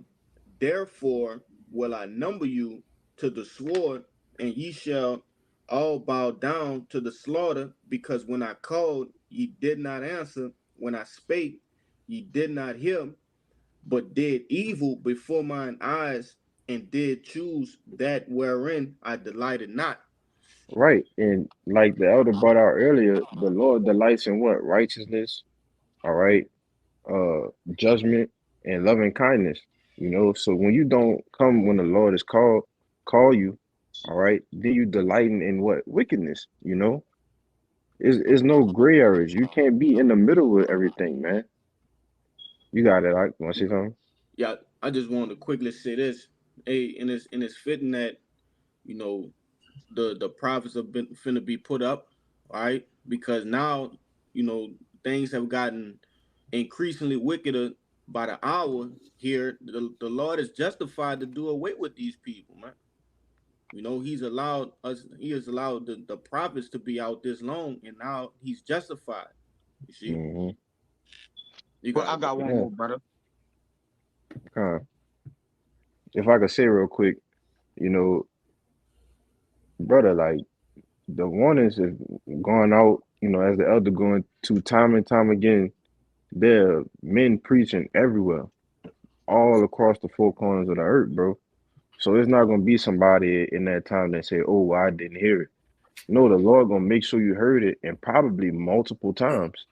C: Therefore will I number you to the sword, and ye shall all bow down to the slaughter, because when I called, ye did not answer, when I spake, ye did not hear, but did evil before mine eyes, and did choose that wherein I delighted not."
B: Right. And like the elder brought out earlier, the Lord delights in what? Righteousness, all right, uh, judgment, and loving kindness. You know, so when you don't come when the Lord is call you, all right, then you delighting in what? Wickedness, you know? Is no gray areas. You can't be in the middle with everything, man. You got it. I want to say something?
C: Yeah, I just wanted to quickly say this. Hey, and it's fitting that, you know, the profits have been finna be put up, right? Because now, things have gotten increasingly wickeder by the hour here. The Lord is justified to do away with these people, man. He has allowed the prophets to be out this long, and now he's justified. You see?
B: Hmm.
C: You
F: Well,
C: got
F: I
C: it, bro.
F: got one
B: Yeah.
F: more, brother.
B: If I could say real quick, you know, brother, like the warnings is going out, you know, as the elder going to time and time again, there are men preaching everywhere, all across the four corners of the earth, bro. So it's not gonna be somebody in that time that say, "Oh, well, I didn't hear it." No, the Lord gonna make sure you heard it, and probably multiple times,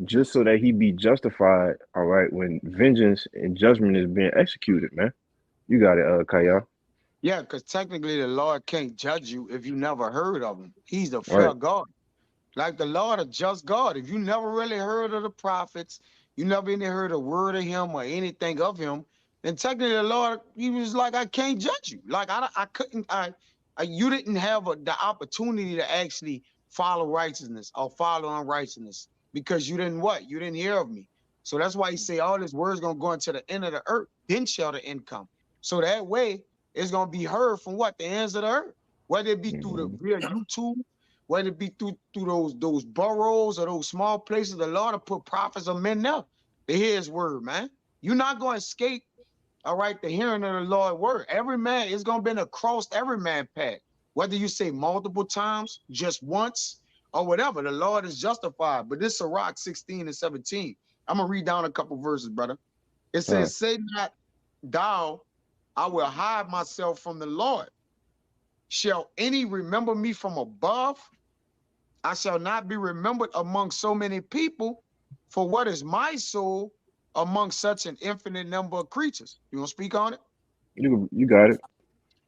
B: just so that he be justified. All right, when vengeance and judgment is being executed, man. You got it, Kaya.
F: Yeah, because technically the Lord can't judge you if you never heard of him. He's a
B: Right.
F: fair God. Like the Lord, a just God. If you never really heard of the prophets, you never even heard a word of him or anything of him, then technically the Lord, he was like, I can't judge you. Like I couldn't, you didn't have the opportunity to actually follow righteousness or follow unrighteousness because you didn't what? You didn't hear of me. So that's why he say all his words gonna go into the end of the earth. Then shall the end come. So that way, it's gonna be heard from what? The ends of the earth. Whether it be through the
B: Mhm.
F: via YouTube, whether it be through those boroughs or those small places, the Lord will put prophets or men there to hear his word, man. You're not gonna escape, all right, the hearing of the Lord's word. Every man is gonna be across every man path. Whether you say multiple times, just once, or whatever, the Lord is justified. But this Sirach 16 and 17. I'm gonna read down a couple verses, brother. It says, say not thou, I will hide myself from the Lord. Shall any remember me from above? I shall not be remembered among so many people. For what is my soul among such an infinite number of creatures? You want to speak on it?
B: You got it.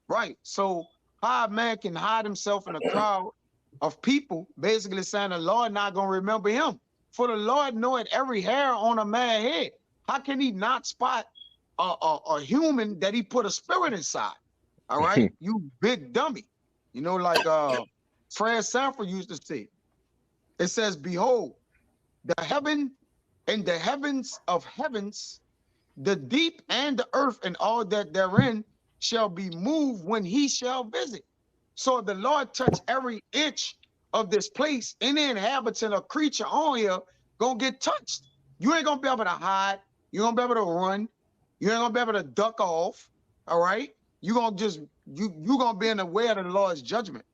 F: Right. So how a man can hide himself in a crowd of people, basically saying the Lord not going to remember him. For the Lord knoweth every hair on a man's head. How can he not spot a human that he put a spirit inside? All right. You big dummy. You know, like Fred Sanford used to say, it says, behold, the heaven and the heavens of heavens, the deep and the earth and all that therein shall be moved when he shall visit. So the Lord touch every inch of this place, any inhabitant or creature on here gonna get touched. You ain't gonna be able to hide. You ain't gonna be able to run. You ain't gonna be able to duck off. All right. You gonna just you gonna be in the way of the Lord's judgment.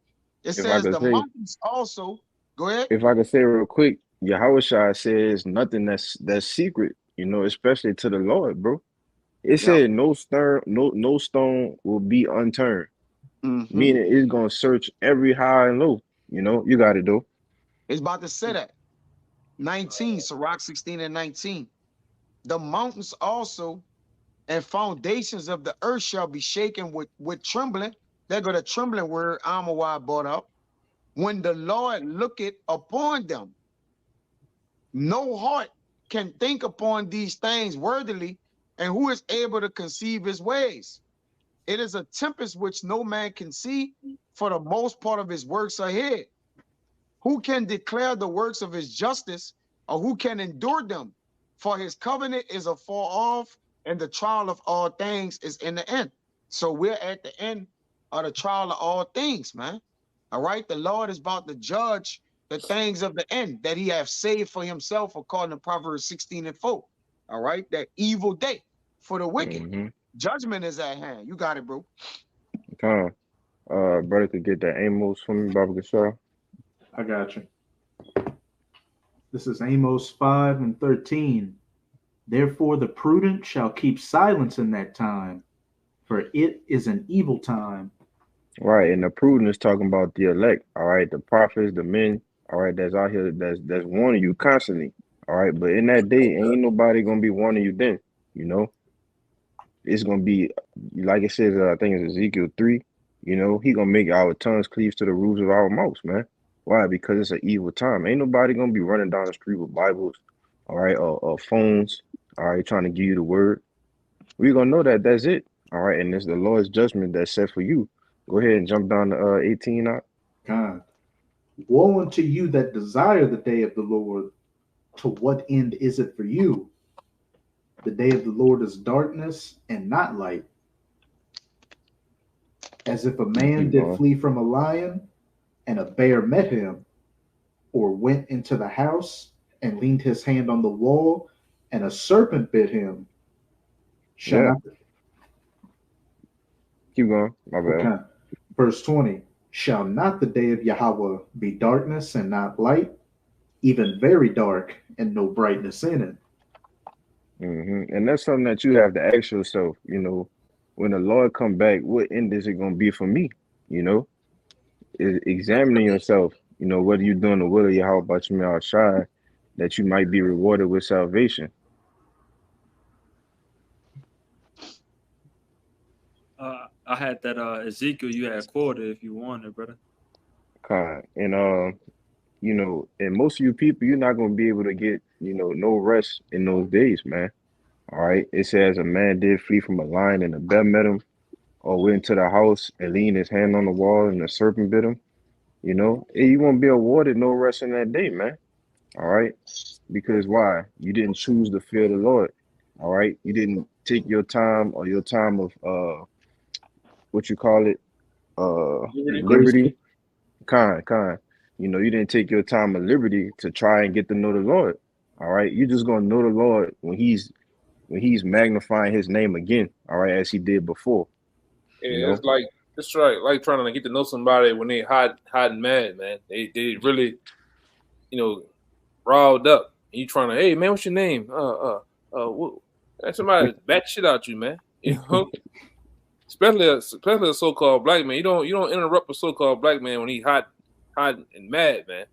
F: It
B: If I
F: says
B: could
F: the
B: say,
F: mountains also. Go ahead.
B: if I could say real quick, Yahushua says nothing that's secret, especially to the Lord, bro. It
F: Yep.
B: said no stone will be unturned,
F: Mm-hmm.
B: meaning it's gonna search every high and low. You got it though.
F: It's about to say that. 19, Sirach 16 and 19. The mountains also and foundations of the earth shall be shaken with trembling. There go the trembling word Amawai brought up. When the Lord looketh upon them, no heart can think upon these things worthily, and who is able to conceive his ways? It is a tempest which no man can see, for the most part of his works are hid. Who can declare the works of his justice, or who can endure them? For his covenant is afar off, and the trial of all things is in the end. So we're at the end of the trial of all things, man. All right. The Lord is about to judge the things of the end that he have saved for himself, according to Proverbs 16 and 4. All right. That evil day for the wicked.
B: Mm-hmm.
F: Judgment is at hand. You got it, bro.
B: Come brother could get that Amos from me, Baba Gashar.
E: I got you. This is Amos 5 and 13. Therefore the prudent shall keep silence in that time, for it is an evil time.
B: Right, and the prudent is talking about the elect, all right, the prophets, the men, all right, that's out here that's warning you constantly. All right, but in that day, ain't nobody gonna be warning you then, you know. It's gonna be like it says, I think it's Ezekiel 3, he gonna make our tongues cleave to the roofs of our mouths, man. Why? Because it's an evil time. Ain't nobody gonna be running down the street with Bibles, all right, or phones, all right, trying to give you the word. We're gonna know that that's it. All right, and it's the Lord's judgment that's set for you. Go ahead and jump down to 18 now.
E: God, woe unto you that desire the day of the Lord. To what end is it for you? The day of the Lord is darkness and not light. As if a
B: You
E: man
B: keep
E: did
B: going.
E: flee from a lion, and a bear met him, or went into the house and leaned his hand on the wall, and a serpent bit him. Shall
B: Yeah,
E: not
B: keep going. My bad.
E: okay. Verse 20. Shall not the day of Yahweh be darkness and not light, even very dark and no brightness in it?
B: And that's something that you have to ask yourself, when the Lord come back, what end is it gonna be for me? You know, examining yourself, whether you're doing the will of Yahweh about you outside, that you might be rewarded with salvation.
D: I had that Ezekiel you had quoted if you wanted, brother.
B: And and most of you people, you're not gonna be able to get, no rest in those days, man. All right. It says a man did flee from a lion and a bear met him, or went into the house and leaned his hand on the wall and the serpent bit him. You won't be awarded no rest in that day, man. All right. Because why? You didn't choose to fear the Lord. All right, you didn't take your time or your time of what you call it,
D: Grace.
B: liberty, kind. You know, you didn't take your time of liberty to try and get to know the Lord. All right, you're just gonna know the Lord when he's magnifying his name again, all right, as he did before, you
A: Yeah,
B: know.
A: it's like it's like trying to get to know somebody when they hot and mad, man. They really, you know, riled up. And you trying to, hey man, what's your name? What, and somebody bat shit out you, man. You know, especially a so called black man. You don't interrupt a so called black man when he hot and mad, man.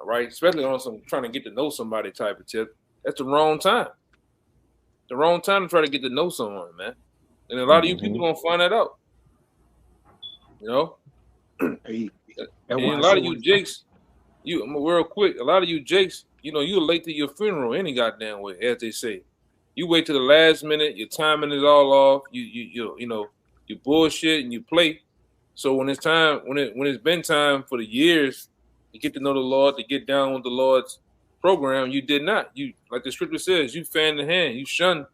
A: All right, especially on some trying to get to know somebody type of tip. That's the wrong time. The wrong time to try to get to know someone, man. And a lot of you people
B: Hmm.
A: gonna find that out. You know,
F: Hey,
A: and
F: that's why
A: a
F: I
A: lot
F: say
A: of you
F: when
A: jakes, real quick, a lot of you jakes, you're late to your funeral any goddamn way, as they say. You wait to the last minute, your timing is all off. You bullshit and you play. So when it's time, when it's been time for the years to get to know the Lord, to get down with the Lord's program, you did not. You, like the scripture says, you fanned the hand, you shunned,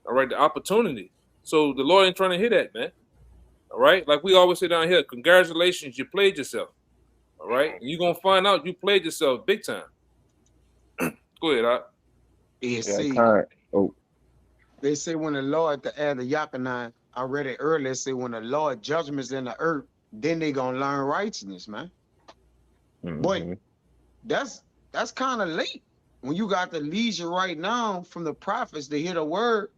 A: all right, the opportunity. So the Lord ain't trying to hear that, man. All right, like we always say down here, congratulations, you played yourself. All right, and you're gonna find out you played yourself big time. Go ahead, Doc.
F: you
B: Yeah,
F: see,
B: kind. Oh,
F: they say when the Lord to add the Yakanan, I read it earlier, say when the Lord judgments in the earth, then they gonna learn righteousness, man. But
B: hmm.
F: that's that's kind of late when you got the leisure right now from the prophets to hear the word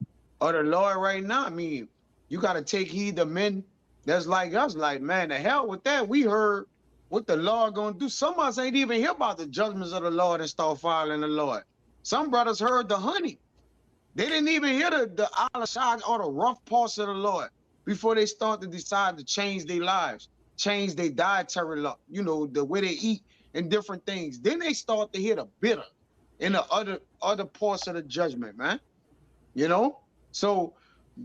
F: of the Lord right now. I mean, you got to take heed to men that's like us, like, man, the hell with that. We heard what the Lord gonna do. Some of us ain't even hear about the judgments of the Lord and start following the Lord. Some brothers heard the honey. They didn't even hear the alashad or the rough parts of the Lord before they start to decide to change their lives, change their dietary law, the way they eat and different things. Then they start to hear the bitter and the other parts of the judgment, man. You know? So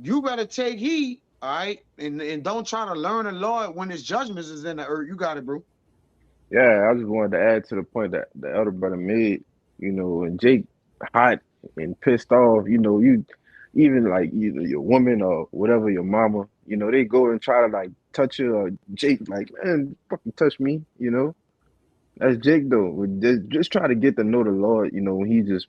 F: you better take heed, all right, and don't try to learn the Lord when his judgments is in the earth. You got it, bro.
B: Yeah, I just wanted to add to the point that the elder brother made, you know, and Jake hot and pissed off, you know, you even like either your woman or whatever, your mama, you know, they go and try to like touch you or Jake, like, man, fucking touch me, you know. That's Jake though. Just try to get to know the Lord, you know, when he's just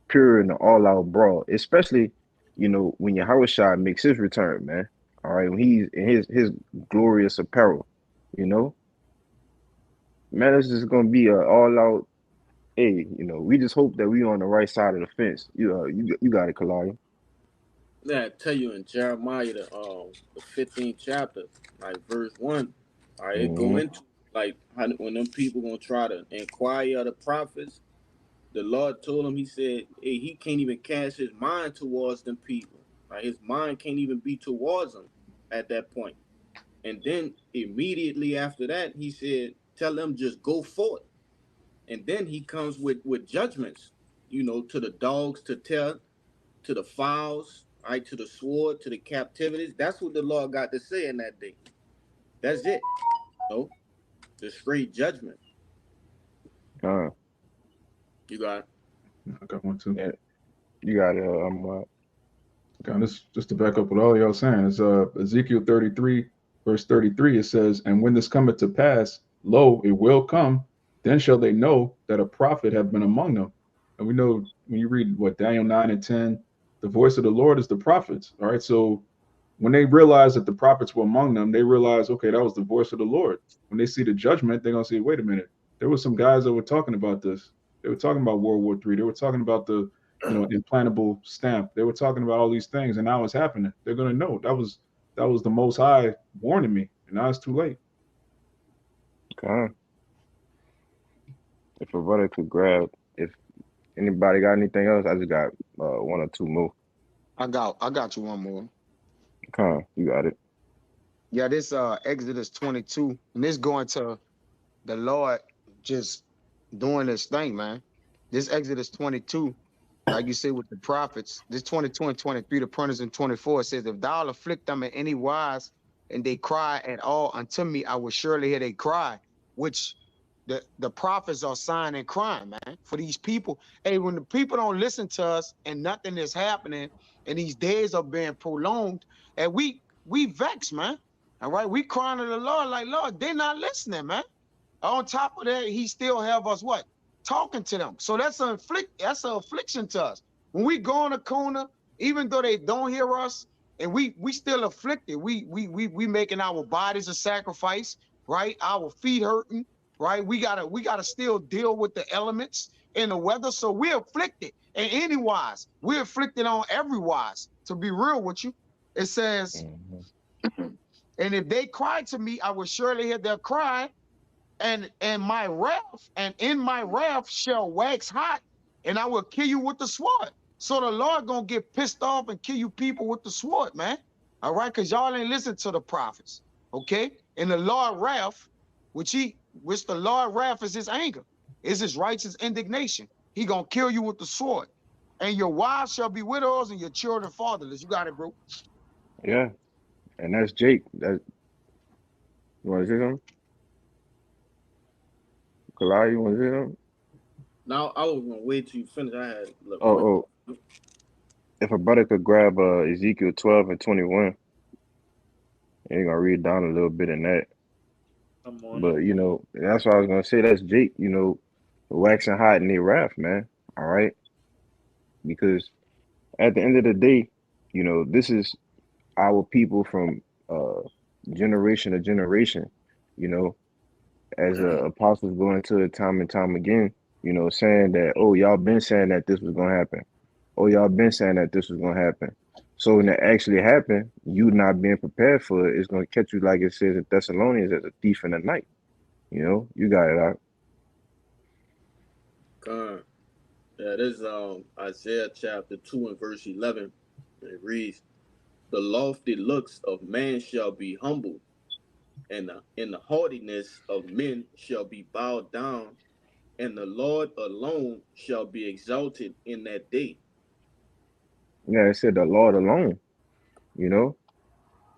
B: pure and all out brawl, especially, you know, when Yahushua makes his return, man. All right, when he's in his glorious apparel, you know. Man, it's just gonna be a all out. Hey, you know, we just hope that we on the right side of the fence. You got it, Kalaya.
C: Yeah, I tell you in Jeremiah the 15th chapter, like verse 1, all right, it go
B: Hmm.
C: into like how when them people gonna try to inquire of the prophets, the Lord told him, he said, hey, he can't even cast his mind towards them people. Like his mind can't even be towards them at that point. And then immediately after that, he said, tell them just go forth. And then he comes with judgments, to the dogs to tell, to the fowls, right, to the sword, to the captivities. That's what the Lord got to say in that day. That's it. No, the straight judgment.
B: Uh,
C: You got it.
G: I got one too.
B: yeah, you got it.
G: Okay, this just to back up what all y'all saying is Ezekiel 33, verse 33. It says, "And when this cometh to pass, lo, it will come. Then shall they know that a prophet have been among them." And we know when you read what Daniel 9 and 10, the voice of the Lord is the prophets. All right, so when they realize that the prophets were among them, they realize, okay, that was the voice of the Lord. When they see the judgment, they're gonna say, wait a minute, there were some guys that were talking about this. They were talking about World War III. They were talking about the implantable stamp. They were talking about all these things, and now it's happening. They're gonna know that was the Most High warning me, and now it's too late.
B: If a brother could grab, if anybody got anything else, I just got one or two more.
F: I got you one more.
B: You got it.
F: Yeah, this Exodus 22, and this going to the Lord just doing this thing, man. This Exodus 22, like you say with the prophets, this 22 and 23, the printers in 24 says, if thou afflict them in any wise, and they cry at all unto me, I will surely hear they cry, which the prophets are signing crime, man, for these people. Hey, when the people don't listen to us and nothing is happening, and these days are being prolonged, and we vex, man. All right, we crying to the Lord like, Lord, they're not listening, man. On top of that, He still have us what? Talking to them. So that's an affliction to us. When we go in a corner, even though they don't hear us, and we still afflicted. We making our bodies a sacrifice, right? Our feet hurting, right? We gotta still deal with the elements and the weather. So we're afflicted in any wise. We're afflicted on every wise. To be real with you, it says, and if they cry to me, I will surely hear their cry, and my wrath, and in my wrath shall wax hot, and I will kill you with the sword. So the Lord gonna get pissed off and kill you people with the sword, man. All right, because y'all ain't listen to the prophets. Okay, and the Lord wrath, which the Lord wrath is His anger, is His righteous indignation. He gonna kill you with the sword, and your wives shall be widows, and your children fatherless. You got it, bro.
B: Yeah, and that's Jake. That you want to say something? Kalai, you want to say something?
C: Now I was gonna wait till you finish. I had
B: Oh,
C: one.
B: if a brother could grab Ezekiel 12 and 21, and you're gonna read down a little bit in that.
D: I'm on
B: But
D: it.
B: that's what I was gonna say. That's Jake. Waxing hot in their wrath, man. All right, because at the end of the day, this is our people from uh generation to generation. You know, as apostles go into it time and time again. Saying that, oh, y'all been saying that this was gonna happen. Oh, y'all been saying that this was gonna happen. So when it actually happened, you not being prepared for it, it's gonna catch you like it says in Thessalonians as a thief in the night. You got it out.
C: Con. Yeah, this is Isaiah chapter 2 and verse 11. It reads, "The lofty looks of man shall be humbled, and the haughtiness of men shall be bowed down, and the Lord alone shall be exalted in that day."
B: Yeah, it said the Lord alone. You know,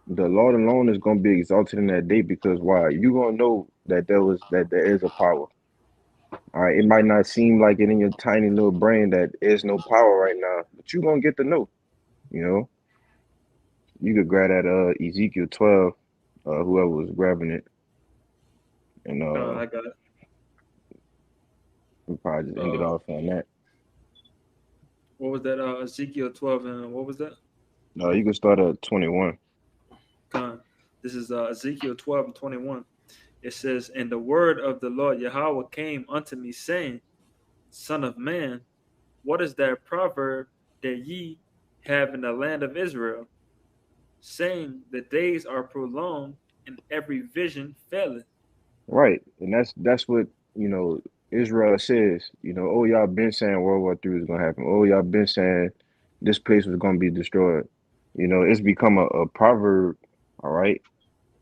B: the Lord alone is gonna be exalted in that day because why? You gonna know that there is a power. All right, it might not seem like it in your tiny little brain that there's no power right now, but you gonna get to know. You know, you could grab that Ezekiel 12, whoever was grabbing it, and
D: I got it.
B: we probably just ended
D: Uh,
B: off on that.
D: what was that? Ezekiel 12 and what was that?
B: You can start at 21.
D: Con. This is Ezekiel 12 and 21. It says, "And the word of the Lord Yahweh came unto me, saying, Son of man, what is that proverb that ye have in the land of Israel, saying the days are prolonged and every vision faileth?"
B: Right, and that's what Israel says. Oh, y'all been saying World War III was gonna happen. Oh, y'all been saying this place was gonna be destroyed. It's become a proverb. All right,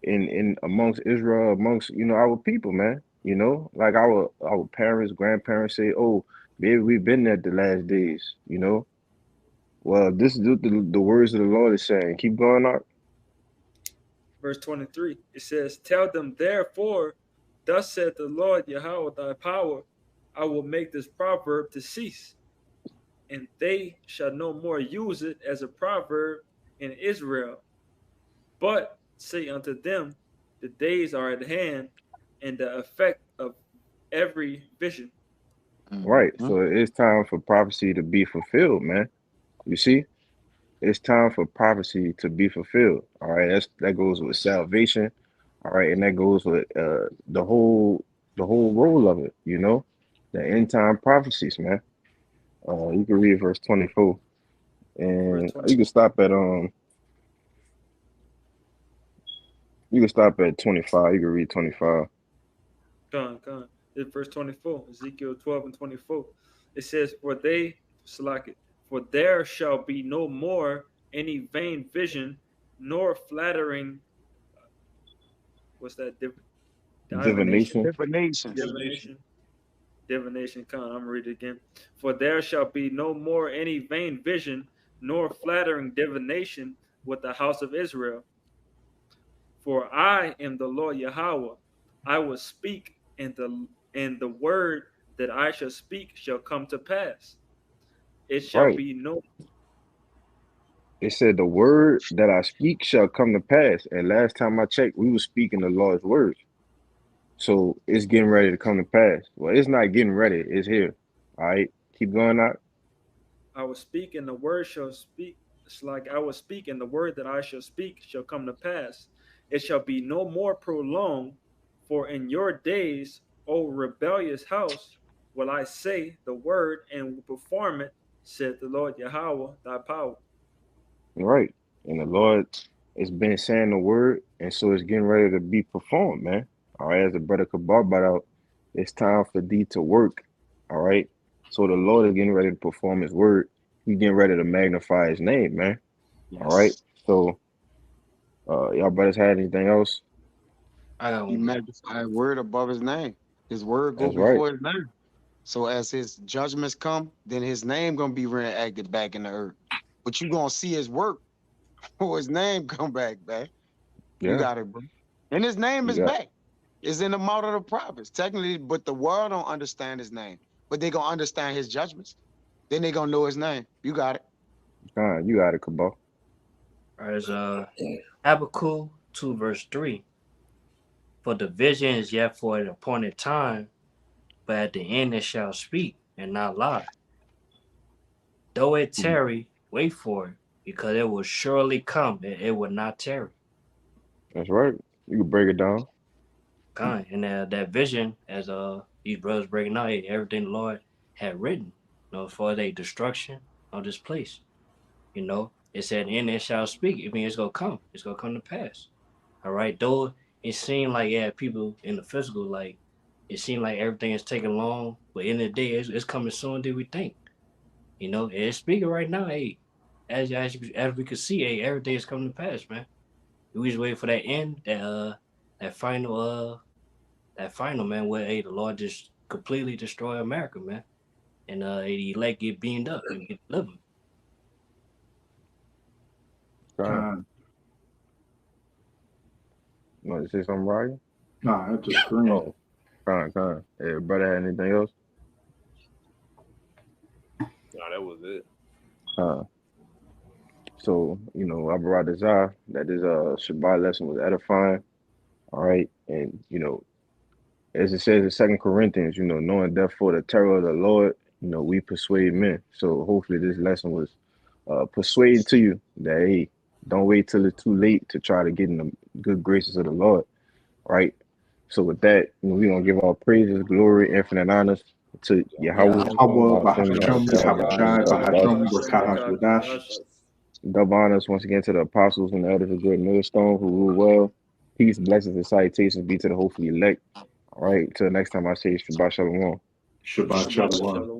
B: in amongst Israel, amongst our people, man. Like our parents, grandparents say, "Oh, baby, we've been there the last days." Well, this is what the words of the Lord is saying. Keep going on.
D: Verse 23, it says, "Tell them therefore, thus saith the Lord Yahweh thy power, I will make this proverb to cease, and they shall no more use it as a proverb in Israel. But say unto them, the days are at hand, and the effect of every vision."
B: Right.
F: Mhm.
B: So it's time for prophecy to be fulfilled, man. You see? It's time for prophecy to be fulfilled. All right, that goes with salvation. All right, and that goes with the whole role of it. The end time prophecies, man. You can read verse 24,
D: Verse
B: and
D: 20.
B: you can stop at 25. You can read 25.
D: Come. This is verse 24, Ezekiel 12 and 24. It says, "For they, select it, for there shall be no more any vain vision, nor flattering," what's that? Divination?
B: Divination.
F: Different nations.
D: Divination. Divination. Come, I'm gonna read it again. "For there shall be no more any vain vision, nor flattering divination with the house of Israel. For I am the Lord Yahweh. I will speak, and and the word that I shall speak shall come to pass. It shall
B: Right.
D: be no
B: It said the word that I speak shall come to pass. And last time I checked, we were speaking the Lord's words. So it's getting ready to come to pass. Well, it's not getting ready. It's here. All right. Keep going out.
D: I will speak, and the word shall speak. It's like I will speak, and the word that I shall speak shall come to pass. It shall be no more prolonged, for in your days, O rebellious house, will I say the word and will perform it, said the Lord Yahweh, thy power.
B: Right. And the Lord has been saying the word, and so it's getting ready to be performed, man. All right. As the brother Kabar brought out, it's time for thee to work. All right. So the Lord is getting ready to perform his word. He's getting ready to magnify his name, man. All right.
F: Yes.
B: So y'all brothers had anything else?
H: I got
F: He
H: one.
F: magnified word above his name. His word go
B: That's right.
F: before his name. So as his judgments come, then his name gonna be reenacted back in the earth. But you gonna see his work before his name come back, man. You
B: Yeah.
F: got it, bro. And his name
B: You
F: is
B: got
F: back. It's in the mouth of the prophets. Technically, but the world don't understand his name. But they gonna understand his judgments. Then they gonna know his name. You got it.
B: you got it, Kabar.
H: There's Habakkuk 2 verse 3. For the vision is yet for an appointed time, but at the end it shall speak and not lie. Though it tarry, wait for it, because it will surely come and it will not tarry.
B: That's right. You can break it down.
H: God, and that vision, as these brothers breaking out, everything the Lord had written, as far as a destruction of this place. It said, "And it shall speak." I mean, it's gonna come. It's gonna come to pass. All right. Though it seemed like people in the physical, like it seemed like everything is taking long, but in the day, it's coming sooner than we think. It's speaking right now. Hey, as we could see, hey, everything is coming to pass, man. We just wait for that end, that final man, where the Lord just completely destroy America, man, and the elect get beamed up and get delivered.
B: Con.
E: Con.
B: You want to say something, Ryan?
E: Nah, I just agreeing.
B: Oh, con. Hey, brother, had anything else?
A: No, that was it.
B: So, I brought this out that this Shabbat lesson was edifying. All right. And, as it says in Second Corinthians, knowing therefore the terror of the Lord, we persuade men. So hopefully this lesson was persuading to you that, hey, don't wait till it's too late to try to get in the good graces of the Lord. Right. So with that, we're gonna give all praises, glory, infinite honors to Yahweh,
E: Yahweh,
B: Hashem,
E: Bahasham, Yahawashi, Bahasham, Rakahash, Wadash.
B: double honors once again to the apostles and the elders of Great Millstone who rule well. Peace, blessings, and salutations be to the hopefully elect. All right, till next time I say Shabbat Shalom.
E: Shabbat Shalom.